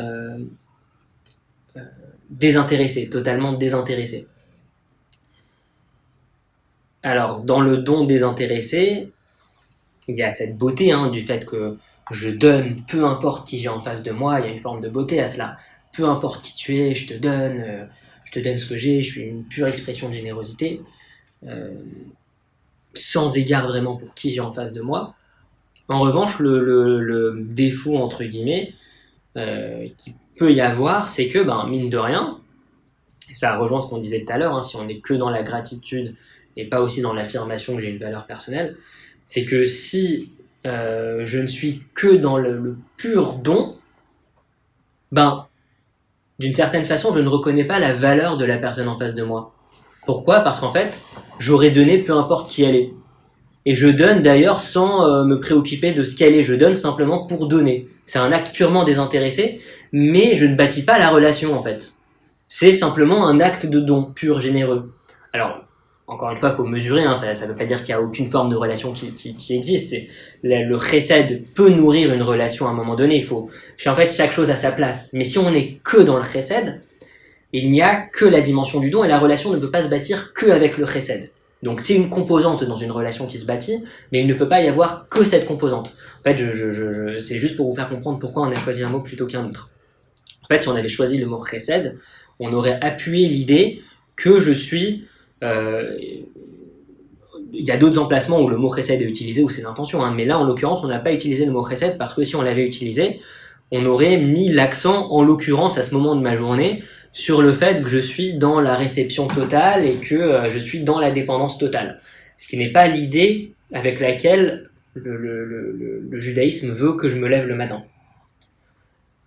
désintéressé, totalement désintéressé. Alors, dans le don désintéressé, il y a cette beauté du fait que je donne, peu importe qui j'ai en face de moi, il y a une forme de beauté à cela. Peu importe qui tu es, je te donne ce que j'ai, je suis une pure expression de générosité, sans égard vraiment pour qui j'ai en face de moi. En revanche, le défaut, entre guillemets, qui peut y avoir, c'est que, mine de rien, et ça rejoint ce qu'on disait tout à l'heure, si on n'est que dans la gratitude et pas aussi dans l'affirmation que j'ai une valeur personnelle, c'est que si je ne suis que dans le pur don, d'une certaine façon, je ne reconnais pas la valeur de la personne en face de moi. Pourquoi ? Parce qu'en fait, j'aurais donné peu importe qui elle est. Et je donne d'ailleurs sans me préoccuper de ce qu'elle est. Je donne simplement pour donner. C'est un acte purement désintéressé, mais je ne bâtis pas la relation en fait. C'est simplement un acte de don pur, généreux. Alors, encore une fois, il faut mesurer, ça ne veut pas dire qu'il n'y a aucune forme de relation qui existe. Le chesed peut nourrir une relation à un moment donné. En fait, chaque chose a sa place. Mais si on n'est que dans le chesed, il n'y a que la dimension du don, et la relation ne peut pas se bâtir que avec le chesed. Donc c'est une composante dans une relation qui se bâtit, mais il ne peut pas y avoir que cette composante. En fait, c'est juste pour vous faire comprendre pourquoi on a choisi un mot plutôt qu'un autre. En fait, si on avait choisi le mot chesed, on aurait appuyé l'idée que je suis y a d'autres emplacements où le mot chesed est utilisé, où c'est l'intention, hein, mais là, en l'occurrence, on n'a pas utilisé le mot chesed parce que si on l'avait utilisé, on aurait mis l'accent, en l'occurrence, à ce moment de ma journée, sur le fait que je suis dans la réception totale et que je suis dans la dépendance totale. Ce qui n'est pas l'idée avec laquelle le judaïsme veut que je me lève le matin.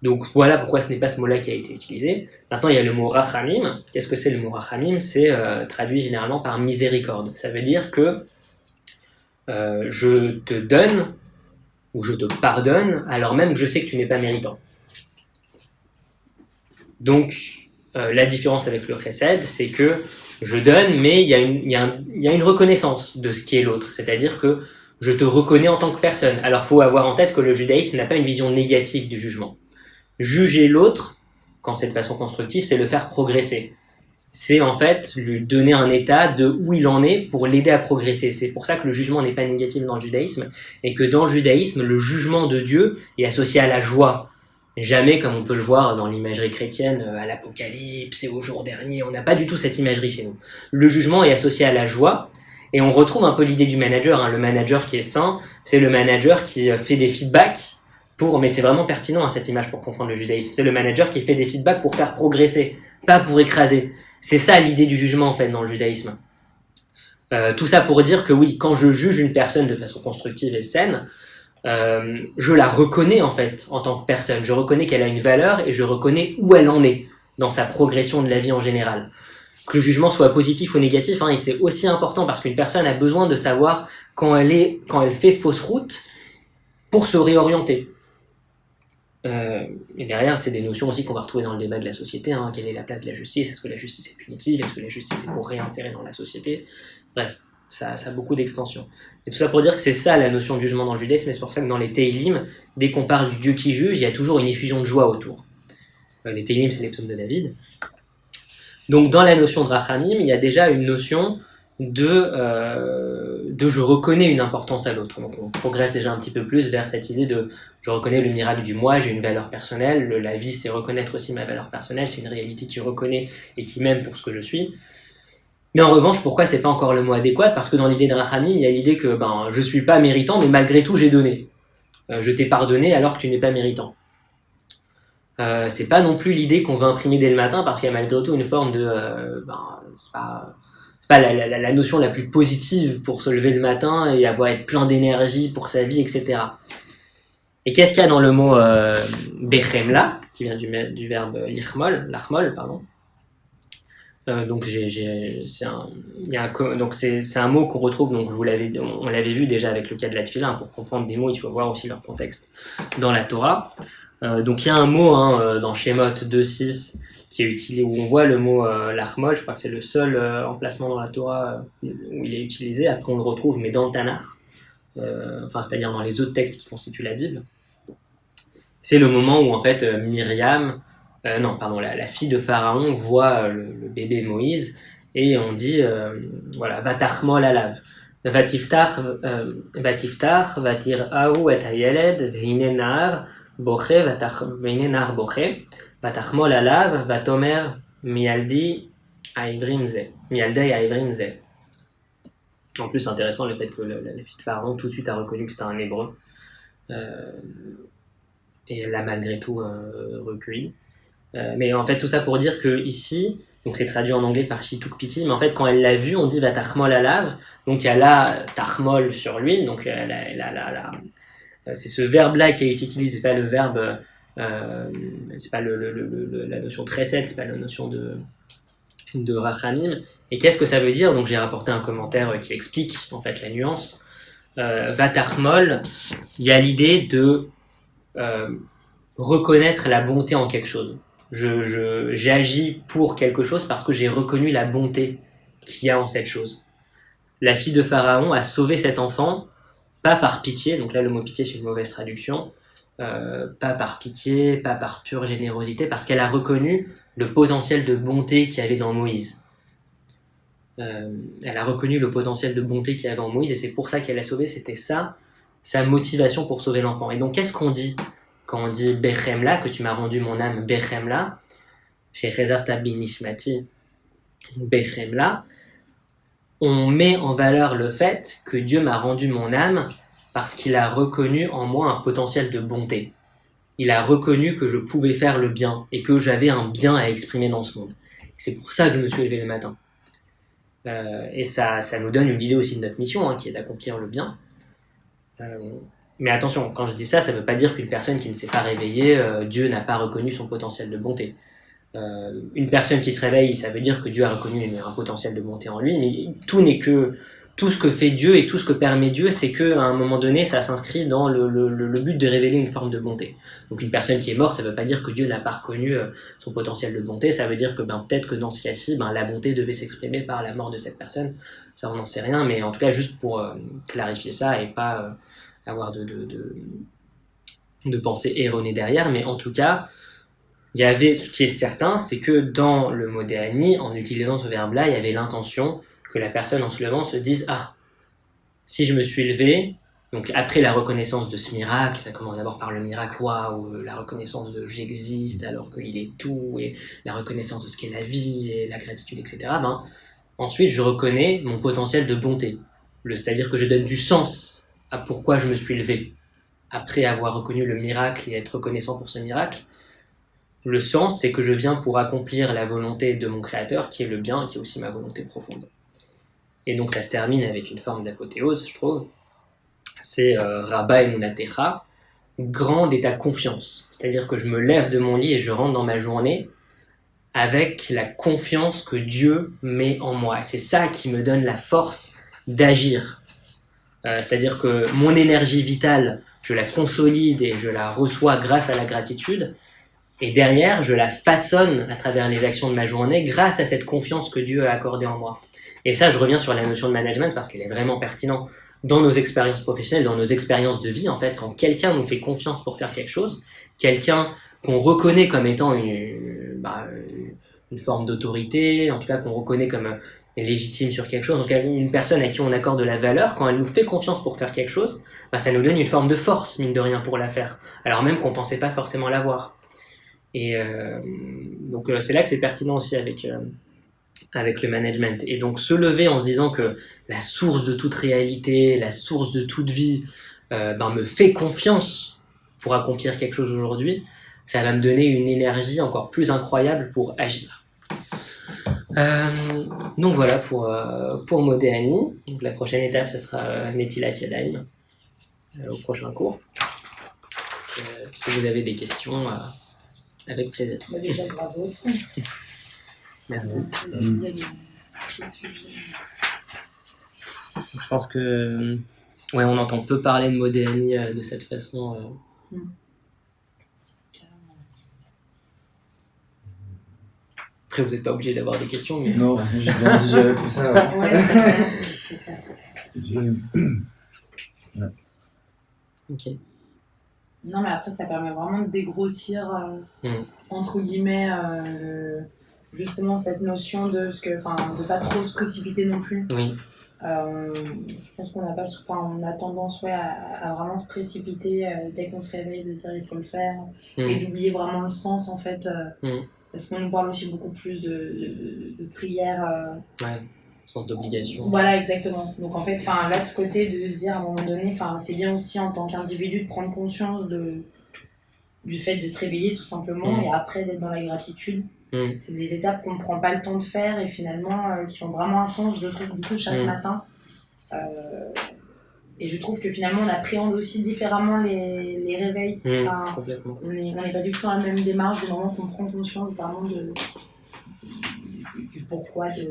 Donc voilà pourquoi ce n'est pas ce mot-là qui a été utilisé. Maintenant, il y a le mot rachamim. Qu'est-ce que c'est le mot rachamim? C'est traduit généralement par miséricorde. Ça veut dire que je te donne ou je te pardonne alors même que je sais que tu n'es pas méritant. Donc, la différence avec le chesed, c'est que je donne, mais il y a une reconnaissance de ce qui est l'autre. C'est-à-dire que je te reconnais en tant que personne. Alors, il faut avoir en tête que le judaïsme n'a pas une vision négative du jugement. Juger l'autre, quand c'est de façon constructive, c'est le faire progresser. C'est en fait lui donner un état de où il en est pour l'aider à progresser. C'est pour ça que le jugement n'est pas négatif dans le judaïsme et que dans le judaïsme, le jugement de Dieu est associé à la joie. Jamais, comme on peut le voir dans l'imagerie chrétienne, à l'Apocalypse et au jour dernier, on n'a pas du tout cette imagerie chez nous. Le jugement est associé à la joie et on retrouve un peu l'idée du manager. Hein. Le manager qui est saint, c'est le manager qui fait des feedbacks mais c'est vraiment pertinent hein, cette image pour comprendre le judaïsme. C'est le manager qui fait des feedbacks pour faire progresser, pas pour écraser. C'est ça l'idée du jugement en fait dans le judaïsme. Tout ça pour dire que oui, quand je juge une personne de façon constructive et saine, je la reconnais en fait en tant que personne. Je reconnais qu'elle a une valeur et je reconnais où elle en est dans sa progression de la vie en général. Que le jugement soit positif ou négatif, hein, et c'est aussi important parce qu'une personne a besoin de savoir quand elle fait fausse route pour se réorienter. Et derrière, c'est des notions aussi qu'on va retrouver dans le débat de la société. Hein. Quelle est la place de la justice? Est-ce que la justice est punitive? Est-ce que la justice est pour réinsérer dans la société? Bref, ça a beaucoup d'extensions. Et tout ça pour dire que c'est ça la notion de jugement dans le judaïsme, et c'est pour ça que dans les Tehillim, dès qu'on parle du Dieu qui juge, il y a toujours une effusion de joie autour. Les Tehillim, c'est les psaumes de David. Donc dans la notion de Rachamim, il y a déjà une notion de je reconnais une importance à l'autre. Donc on progresse déjà un petit peu plus vers cette idée de je reconnais le miracle du moi, j'ai une valeur personnelle, la vie c'est reconnaître aussi ma valeur personnelle, c'est une réalité qui reconnaît et qui m'aime pour ce que je suis. Mais en revanche, pourquoi c'est pas encore le mot adéquat? Parce que dans l'idée de Rachamim, il y a l'idée que je suis pas méritant, mais malgré tout j'ai donné. Je t'ai pardonné alors que tu n'es pas méritant. C'est pas non plus l'idée qu'on veut imprimer dès le matin parce qu'il y a malgré tout une forme de c'est pas la notion la plus positive pour se lever le matin et être plein d'énergie pour sa vie, etc. Et qu'est-ce qu'il y a dans le mot bechemla, qui vient du verbe lachmol, pardon. Donc c'est un mot qu'on retrouve, donc on l'avait vu déjà avec le cas de la tefila. Pour comprendre des mots, il faut voir aussi leur contexte dans la Torah. Donc il y a un mot dans Shemot 2.6 qui est utilisé, où on voit le mot lachmol. Je crois que c'est le seul emplacement dans la Torah où il est utilisé. Après on le retrouve mais dans le Tanakh, c'est-à-dire dans les autres textes qui constituent la Bible. C'est le moment où en fait la fille de Pharaon voit le bébé Moïse et on dit vatachmol alav vatiftach vatir'ahu et hayeled v'hine nar boche v'hine nar boche vatachmol alav vatomer miyaldei haivrim ze. En plus, c'est intéressant le fait que la fille de Pharaon tout de suite a reconnu que c'était un hébreu et elle l'a malgré tout recueilli. Mais en fait, tout ça pour dire que ici, donc c'est traduit en anglais par Shituk Piti, mais en fait, quand elle l'a vu, on dit Vatachmol alav, donc elle a Tachmol sur lui, donc c'est ce verbe-là qui est utilisé, c'est pas le verbe, c'est pas la notion tresset, c'est pas la notion de Rachamim. Et qu'est-ce que ça veut dire? Donc j'ai rapporté un commentaire qui explique en fait la nuance. Vatachmol, il y a l'idée de reconnaître la bonté en quelque chose. J'agis pour quelque chose parce que j'ai reconnu la bonté qu'il y a en cette chose. La fille de Pharaon a sauvé cet enfant, pas par pitié, donc là le mot pitié c'est une mauvaise traduction, pas par pitié, pas par pure générosité, parce qu'elle a reconnu le potentiel de bonté qu'il y avait dans Moïse. Elle a reconnu le potentiel de bonté qu'il y avait en Moïse et c'est pour ça qu'elle l'a sauvé, c'était ça, sa motivation pour sauver l'enfant. Et donc qu'est-ce qu'on dit quand on dit Bechemla, que tu m'as rendu mon âme Bechemla, chez Chezar Tabi Nishmati Bechemla, on met en valeur le fait que Dieu m'a rendu mon âme parce qu'il a reconnu en moi un potentiel de bonté. Il a reconnu que je pouvais faire le bien et que j'avais un bien à exprimer dans ce monde. C'est pour ça que je me suis levé le matin. Et ça nous donne une idée aussi de notre mission, qui est d'accomplir le bien. Mais attention, quand je dis ça, ça ne veut pas dire qu'une personne qui ne s'est pas réveillée, Dieu n'a pas reconnu son potentiel de bonté. Une personne qui se réveille, ça veut dire que Dieu a reconnu un potentiel de bonté en lui, mais tout ce que fait Dieu et tout ce que permet Dieu, c'est qu'à un moment donné, ça s'inscrit dans le but de révéler une forme de bonté. Donc une personne qui est morte, ça ne veut pas dire que Dieu n'a pas reconnu son potentiel de bonté, ça veut dire que peut-être que dans ce cas-ci, la bonté devait s'exprimer par la mort de cette personne. Ça, on n'en sait rien, mais en tout cas, juste pour clarifier ça et pas avoir de pensée erronée derrière, mais en tout cas, il y avait, ce qui est certain, c'est que dans le modéani, en utilisant ce verbe-là, il y avait l'intention que la personne en se levant se dise « Ah, si je me suis levé », donc après la reconnaissance de ce miracle, ça commence d'abord par le miracle, waouh, la reconnaissance de « j'existe alors qu'il est tout », et la reconnaissance de ce qu'est la vie, et la gratitude, etc. Ensuite, je reconnais mon potentiel de bonté, c'est-à-dire que je donne du sens à pourquoi je me suis levé. Après avoir reconnu le miracle et être reconnaissant pour ce miracle, le sens, c'est que je viens pour accomplir la volonté de mon Créateur, qui est le bien, qui est aussi ma volonté profonde. Et donc ça se termine avec une forme d'apothéose, je trouve. C'est Rabba Emunatecha, grande est ta confiance. C'est-à-dire que je me lève de mon lit et je rentre dans ma journée avec la confiance que Dieu met en moi. C'est ça qui me donne la force d'agir. C'est-à-dire que mon énergie vitale, je la consolide et je la reçois grâce à la gratitude. Et derrière, je la façonne à travers les actions de ma journée grâce à cette confiance que Dieu a accordée en moi. Et ça, je reviens sur la notion de management parce qu'elle est vraiment pertinente dans nos expériences professionnelles, dans nos expériences de vie. En fait, quand quelqu'un nous fait confiance pour faire quelque chose, quelqu'un qu'on reconnaît comme étant une forme d'autorité, en tout cas qu'on reconnaît comme légitime sur quelque chose, donc une personne à qui on accorde de la valeur, quand elle nous fait confiance pour faire quelque chose, ça nous donne une forme de force, mine de rien, pour la faire, alors même qu'on ne pensait pas forcément l'avoir. Et donc c'est là que c'est pertinent aussi avec le management. Et donc se lever en se disant que la source de toute réalité, la source de toute vie me fait confiance pour accomplir quelque chose aujourd'hui, ça va me donner une énergie encore plus incroyable pour agir. Donc voilà pour Modéani. Donc la prochaine étape, ça sera Netilat Yadayim au prochain cours. Si vous avez des questions, avec plaisir. Déjà, bravo. Merci. Je pense que on entend peu parler de Modéani de cette façon. Après, vous n'êtes pas obligé d'avoir des questions. Mais... Non, j'ai bien dit, j'avais fait ça. Ouais, c'est clair. Ok. Non, mais après, ça permet vraiment de dégrossir, entre guillemets, justement cette notion de pas trop se précipiter non plus. Oui. Je pense qu'on a tendance à vraiment se précipiter dès qu'on se réveille, de dire il faut le faire, et d'oublier vraiment le sens en fait. Parce qu'on nous parle aussi beaucoup plus de prière. Sens d'obligation. Voilà, exactement. Donc en fait, là, ce côté de se dire à un moment donné, c'est bien aussi en tant qu'individu de prendre conscience du fait de se réveiller tout simplement, et après d'être dans la gratitude. C'est des étapes qu'on ne prend pas le temps de faire et finalement qui ont vraiment un sens, je trouve, du coup, chaque matin. Et je trouve que finalement on appréhende aussi différemment les réveils. Complètement. On n'est pas du tout dans la même démarche du moment qu'on prend conscience vraiment du pourquoi du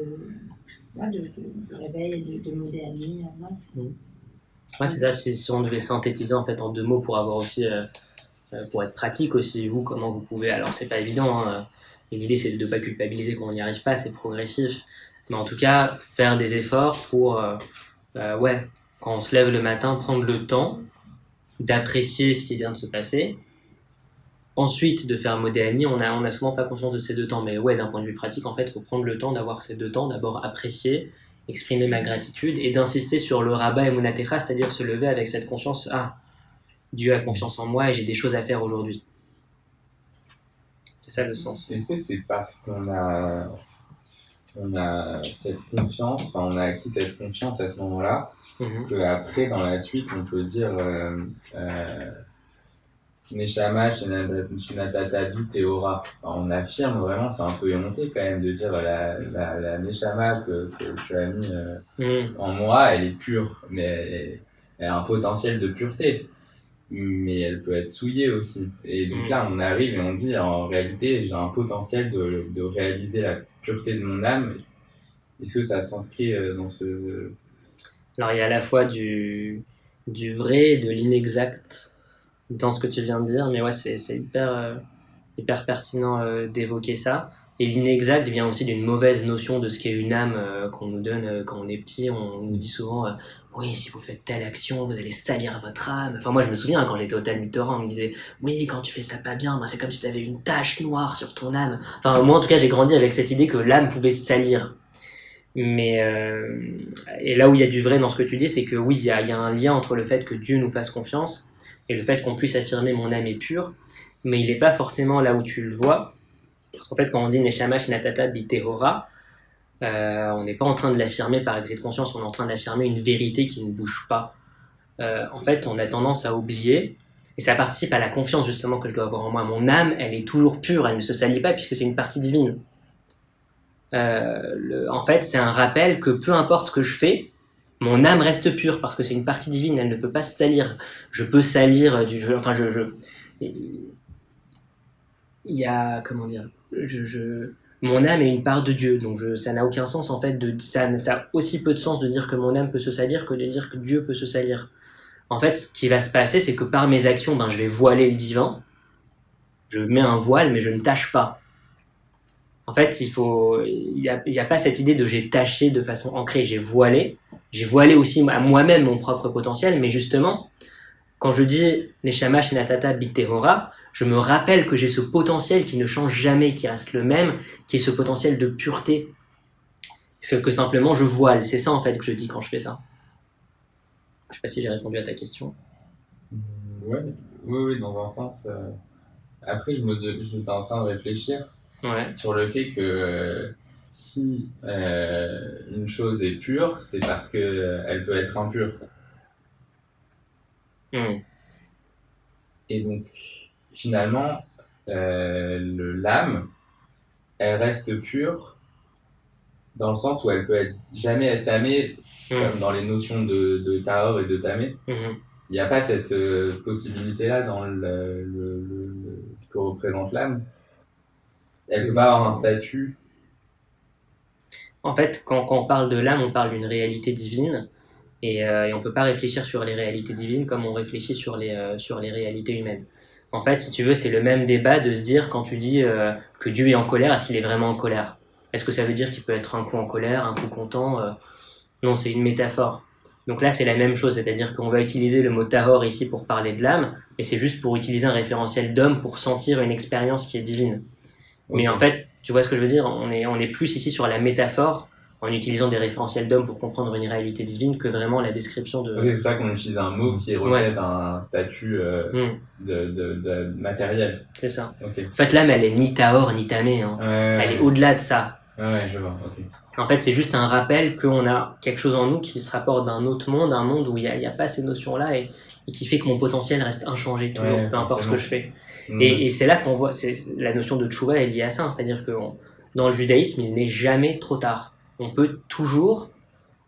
réveil et de Modéani. C'est ça, si on devait synthétiser en fait en 2 mots pour avoir aussi, pour être pratique aussi, vous, comment vous pouvez, alors c'est pas évident, et l'idée c'est de ne pas culpabiliser quand on n'y arrive pas, c'est progressif, mais en tout cas faire des efforts pour, quand on se lève le matin, prendre le temps d'apprécier ce qui vient de se passer. Ensuite, de faire Modéani, on a souvent pas conscience de ces 2 temps, mais d'un point de vue pratique, en fait, il faut prendre le temps d'avoir ces 2 temps, d'abord apprécier, exprimer ma gratitude, et d'insister sur le Rabba Emunatecha, c'est-à-dire se lever avec cette conscience, Dieu a confiance en moi et j'ai des choses à faire aujourd'hui. C'est ça le sens. Est-ce que c'est parce qu'on a on a cette confiance, enfin, on a acquis cette confiance à ce moment-là, qu'après, dans la suite, on peut dire Neshama, Shinatatabi, Théora. On affirme vraiment, c'est un peu éhonté quand même de dire la Neshama que tu as mis en moi, elle est pure, mais elle a un potentiel de pureté. Mais elle peut être souillée aussi. Et donc là, on arrive et on dit, en réalité, j'ai un potentiel de réaliser la pureté de mon âme. Est-ce que ça s'inscrit dans ce... Alors, il y a à la fois du vrai et de l'inexact dans ce que tu viens de dire, mais ouais, c'est hyper pertinent d'évoquer ça. Et l'inexact vient aussi d'une mauvaise notion de ce qu'est une âme qu'on nous donne quand on est petit. On nous dit souvent oui, si vous faites telle action, vous allez salir votre âme. Enfin, moi, je me souviens, quand j'étais au Talmud Torah, on me disait oui, quand tu fais ça pas bien, c'est comme si tu avais une tache noire sur ton âme. Enfin, moi, en tout cas, j'ai grandi avec cette idée que l'âme pouvait se salir. Mais et là où il y a du vrai dans ce que tu dis, c'est que oui, il y a un lien entre le fait que Dieu nous fasse confiance et le fait qu'on puisse affirmer mon âme est pure, mais il n'est pas forcément là où tu le vois. Parce qu'en fait, quand on dit Neshama Shinatata Bitehora, on n'est pas en train de l'affirmer par excès de conscience, on est en train d'affirmer une vérité qui ne bouge pas. En fait, on a tendance à oublier, et ça participe à la confiance justement que je dois avoir en moi. Mon âme, elle est toujours pure, elle ne se salit pas puisque c'est une partie divine. En fait, c'est un rappel que peu importe ce que je fais, mon âme reste pure parce que c'est une partie divine, elle ne peut pas se salir. Je peux salir du jeu, enfin il y a, comment dire, mon âme est une part de Dieu, donc ça n'a aucun sens en fait, ça a aussi peu de sens de dire que mon âme peut se salir que de dire que Dieu peut se salir. En fait, ce qui va se passer, c'est que par mes actions, je vais voiler le divin, je mets un voile, mais je ne tâche pas. En fait, il y a pas cette idée de j'ai taché de façon ancrée, j'ai voilé aussi à moi-même mon propre potentiel, mais justement, quand je dis Neshama Shinatata Bitehora, je me rappelle que j'ai ce potentiel qui ne change jamais, qui reste le même, qui est ce potentiel de pureté. Ce que simplement je voile. C'est ça en fait que je dis quand je fais ça. Je sais pas si j'ai répondu à ta question. Oui, dans un sens. Après, j'étais en train de réfléchir sur le fait que si une chose est pure, c'est parce qu'elle peut être impure. Et donc, finalement, l'âme, elle reste pure dans le sens où elle peut jamais être tamée, comme dans les notions de tahor et de tamé. Il n'y a pas cette possibilité-là dans ce que représente l'âme. Elle peut pas avoir un statut. En fait, quand on parle de l'âme, on parle d'une réalité divine. Et on peut pas réfléchir sur les réalités divines comme on réfléchit sur les réalités humaines. En fait, si tu veux, c'est le même débat de se dire quand tu dis que Dieu est en colère, est-ce qu'il est vraiment en colère ? Est-ce que ça veut dire qu'il peut être un coup en colère, un coup content ? Non, c'est une métaphore. Donc là, c'est la même chose, c'est-à-dire qu'on va utiliser le mot tahor ici pour parler de l'âme, et c'est juste pour utiliser un référentiel d'homme pour sentir une expérience qui est divine. Okay. Mais en fait, tu vois ce que je veux dire ? On est plus ici sur la métaphore, en utilisant des référentiels d'hommes pour comprendre une réalité divine que vraiment la description de... Oui, c'est ça qu'on utilise un mot qui reflète un statut de matériel. C'est ça. Okay. En fait, l'âme, elle est ni tahor ni tamé. Elle est au-delà de ça. Ouais, je vois. Okay. En fait, c'est juste un rappel qu'on a quelque chose en nous qui se rapporte d'un autre monde, un monde où il n'y a pas ces notions-là et qui fait que mon potentiel reste inchangé toujours, peu importe ce que je fais. Et c'est là qu'on voit, la notion de tchouva est liée à ça, c'est-à-dire que dans le judaïsme, il n'est jamais trop tard. On peut toujours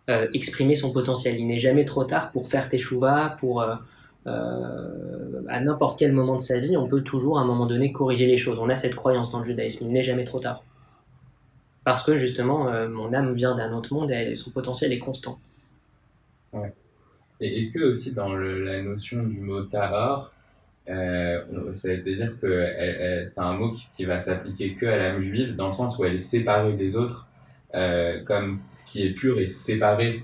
exprimer son potentiel. Il n'est jamais trop tard pour faire teshuva, pour à n'importe quel moment de sa vie, on peut toujours à un moment donné corriger les choses. On a cette croyance dans le judaïsme, il n'est jamais trop tard. Parce que justement, mon âme vient d'un autre monde et son potentiel est constant. Ouais. Et est-ce que aussi dans la notion du mot tahor, ça veut dire que c'est un mot qui va s'appliquer que à l'âme juive, dans le sens où elle est séparée des autres, comme ce qui est pur est séparé.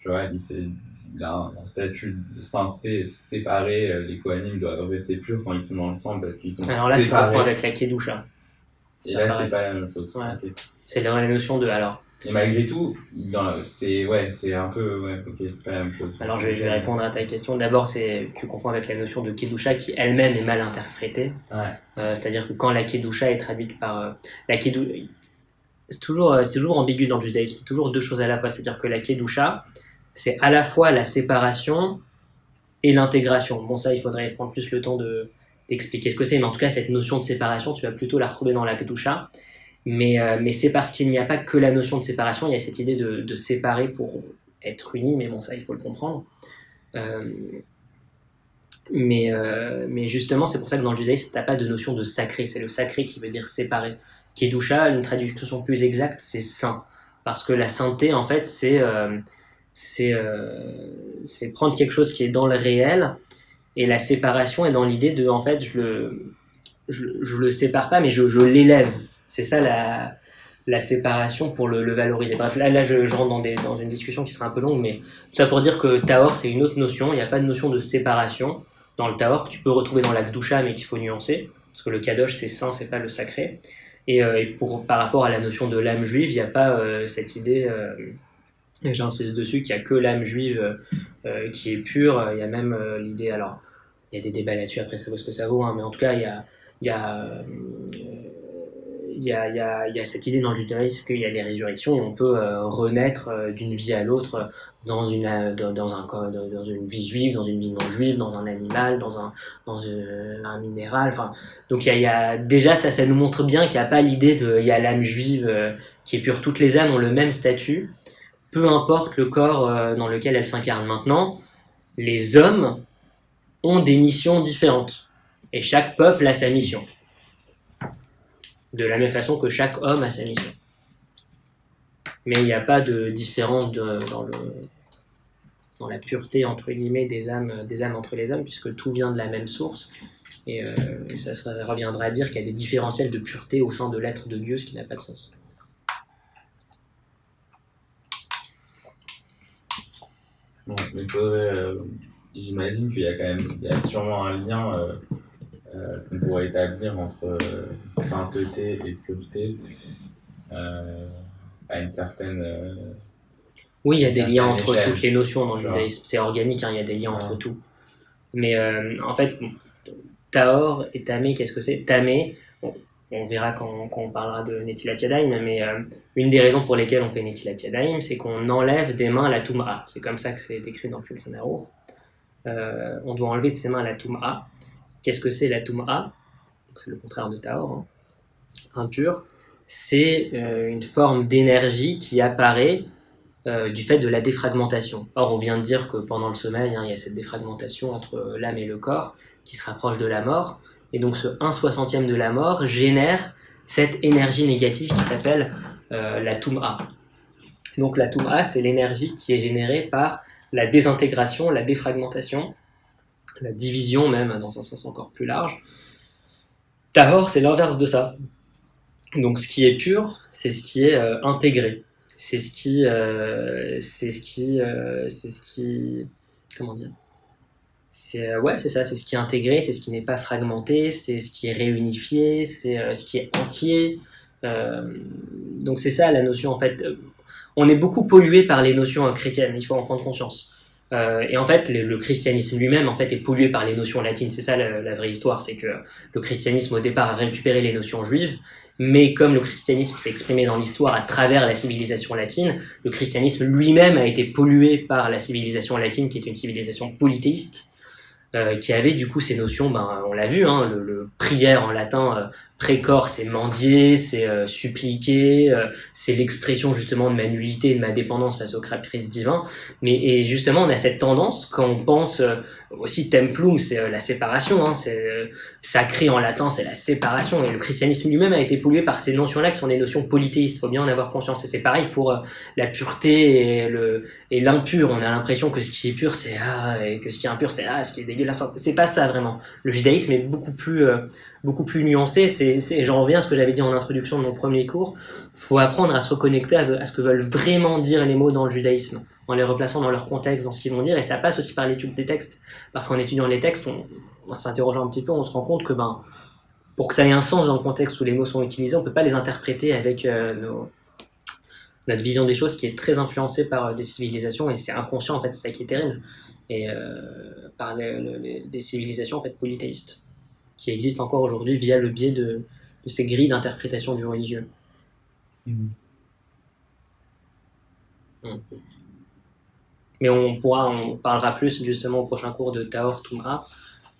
Tu vois, il a un statut de sainteté séparé. Les Kohanim doivent rester purs quand ils sont ensemble parce qu'ils sont séparés. Alors là, tu confonds avec la Kedusha. Et là, c'est pas la même chose. Ouais. Okay. C'est la notion de... Alors, et malgré tout, c'est un peu... Ouais, ok, c'est pas la même chose. Alors, je vais répondre à ta question. D'abord, tu confonds avec la notion de Kedusha qui elle-même est mal interprétée. Ouais. C'est-à-dire que quand la Kedusha est traduite par... c'est toujours ambigu dans le judaïsme, toujours deux choses à la fois, c'est-à-dire que la kedusha, c'est à la fois la séparation et l'intégration. Bon, ça, il faudrait prendre plus le temps d'expliquer ce que c'est, mais en tout cas, cette notion de séparation, tu vas plutôt la retrouver dans la kedusha, mais c'est parce qu'il n'y a pas que la notion de séparation, il y a cette idée de séparer pour être unis, mais bon, ça, il faut le comprendre. Mais justement, c'est pour ça que dans le judaïsme, t'as pas de notion de sacré, c'est le sacré qui veut dire séparer. Kedusha, une traduction plus exacte, c'est saint, parce que la sainteté, en fait, c'est prendre quelque chose qui est dans le réel, et la séparation est dans l'idée de, en fait, je le sépare pas, mais je l'élève. C'est ça la séparation pour le valoriser. Bref, là je rentre dans une discussion qui sera un peu longue, mais tout ça pour dire que Tahor, c'est une autre notion. Il n'y a pas de notion de séparation dans le Tahor que tu peux retrouver dans la Kedusha, mais qu'il faut nuancer, parce que le Kadosh, c'est saint, c'est pas le sacré. Et par rapport à la notion de l'âme juive, il n'y a pas cette idée, et j'insiste dessus, qu'il n'y a que l'âme juive qui est pure. Il y a même l'idée, alors, il y a des débats là-dessus, après ça vaut ce que ça vaut, hein, mais en tout cas, il y a cette idée dans le judaïsme qu'il y a les résurrections et on peut renaître d'une vie à l'autre dans une vie juive, dans une vie non juive, dans un animal, dans un minéral. Enfin, donc il y a déjà ça nous montre bien qu'il n'y a pas l'idée il y a l'âme juive qui est pure. Toutes les âmes ont le même statut, peu importe le corps dans lequel elles s'incarnent. Maintenant, les hommes ont des missions différentes et chaque peuple a sa mission. De la même façon que chaque homme a sa mission. Mais il n'y a pas de différence dans la pureté, entre guillemets, des âmes entre les hommes, puisque tout vient de la même source. Et ça reviendra à dire qu'il y a des différentiels de pureté au sein de l'être de Dieu, ce qui n'a pas de sens. Bon, mais j'imagine qu'il y a quand même, il y a sûrement un lien qu'on pourrait établir entre sainteté et pureté à une certaine... oui, il y a des liens entre toutes les notions dans le judaïsme. C'est organique, hein, il y a des liens entre tout. Mais en fait, Tahor et Tamé, qu'est-ce que c'est? Tamé, on verra quand on parlera de Netilat Yadayim, mais une des raisons pour lesquelles on fait Netilat Yadayim, c'est qu'on enlève des mains la Toum'a. C'est comme ça que c'est décrit dans le Shulchan Aruch. On doit enlever de ses mains la Toum'a. Qu'est-ce que c'est la Toum'a? C'est le contraire de Tahor, hein. Impur. C'est une forme d'énergie qui apparaît du fait de la défragmentation. Or, on vient de dire que pendant le sommeil, il y a cette défragmentation entre l'âme et le corps qui se rapproche de la mort. Et donc, ce 1/60e de la mort génère cette énergie négative qui s'appelle la Toum'a. Donc, la Toum'a, c'est l'énergie qui est générée par la désintégration, la défragmentation, la division même, dans un sens encore plus large. Tahor, c'est l'inverse de ça. Donc, ce qui est pur, c'est ce qui est intégré. C'est ce qui, comment dire? C'est ça, c'est ce qui est intégré, c'est ce qui n'est pas fragmenté, c'est ce qui est réunifié, c'est ce qui est entier. Donc c'est ça la notion en fait. On est beaucoup pollué par les notions chrétiennes, il faut en prendre conscience. Et en fait, le christianisme lui-même en fait est pollué par les notions latines. C'est ça la vraie histoire, c'est que le christianisme au départ a récupéré les notions juives. Mais comme le christianisme s'est exprimé dans l'histoire à travers la civilisation latine, le christianisme lui-même a été pollué par la civilisation latine, qui est une civilisation polythéiste, qui avait du coup ces notions, on l'a vu, hein, le prière en latin, précor, c'est mendier, c'est suppliquer, c'est l'expression justement de ma nullité et de ma dépendance face au caprice divin. Et justement, on a cette tendance, quand on pense aussi templum, c'est la séparation, hein, c'est sacré en latin, c'est la séparation. Et le christianisme lui-même a été pollué par ces notions-là qui sont des notions polythéistes. Il faut bien en avoir conscience. Et c'est pareil pour la pureté et l'impur. On a l'impression que ce qui est pur, c'est et que ce qui est impur, c'est ce qui est dégueulasse. C'est pas ça vraiment. Le judaïsme est beaucoup plus nuancé. J'en reviens à ce que j'avais dit en introduction de mon premier cours. Faut apprendre à se reconnecter à ce que veulent vraiment dire les mots dans le judaïsme, en les replaçant dans leur contexte, dans ce qu'ils vont dire. Et ça passe aussi par l'étude des textes. Parce qu'en étudiant les textes, en s'interrogeant un petit peu, on se rend compte que pour que ça ait un sens dans le contexte où les mots sont utilisés, on peut pas les interpréter avec notre vision des choses qui est très influencée par des civilisations, et c'est inconscient en fait, c'est ça qui est terrible, et par des civilisations en fait polythéistes qui existent encore aujourd'hui via le biais de ces grilles d'interprétation du religieux. Mais on parlera plus justement au prochain cours de Taor Touma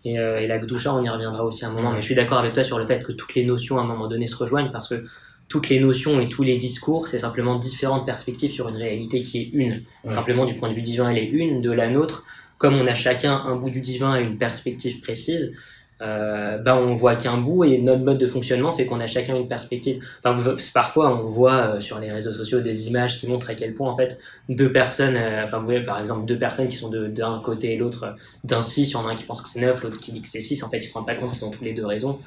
et la Gdusha, on y reviendra aussi à un moment. Mais je suis d'accord avec toi sur le fait que toutes les notions à un moment donné se rejoignent parce que toutes les notions et tous les discours, c'est simplement différentes perspectives sur une réalité qui est une. Simplement du point de vue divin, elle est une, de la nôtre. Comme on a chacun un bout du divin et une perspective précise, on voit qu'un bout et notre mode de fonctionnement fait qu'on a chacun une perspective. Enfin, parfois on voit sur les réseaux sociaux des images qui montrent à quel point en fait deux personnes, vous voyez par exemple deux personnes qui sont d'un côté et l'autre d'un 6, il y en a un qui pense que c'est 9, l'autre qui dit que c'est 6, en fait ils se rendent pas compte qu'ils ont tous les deux raison.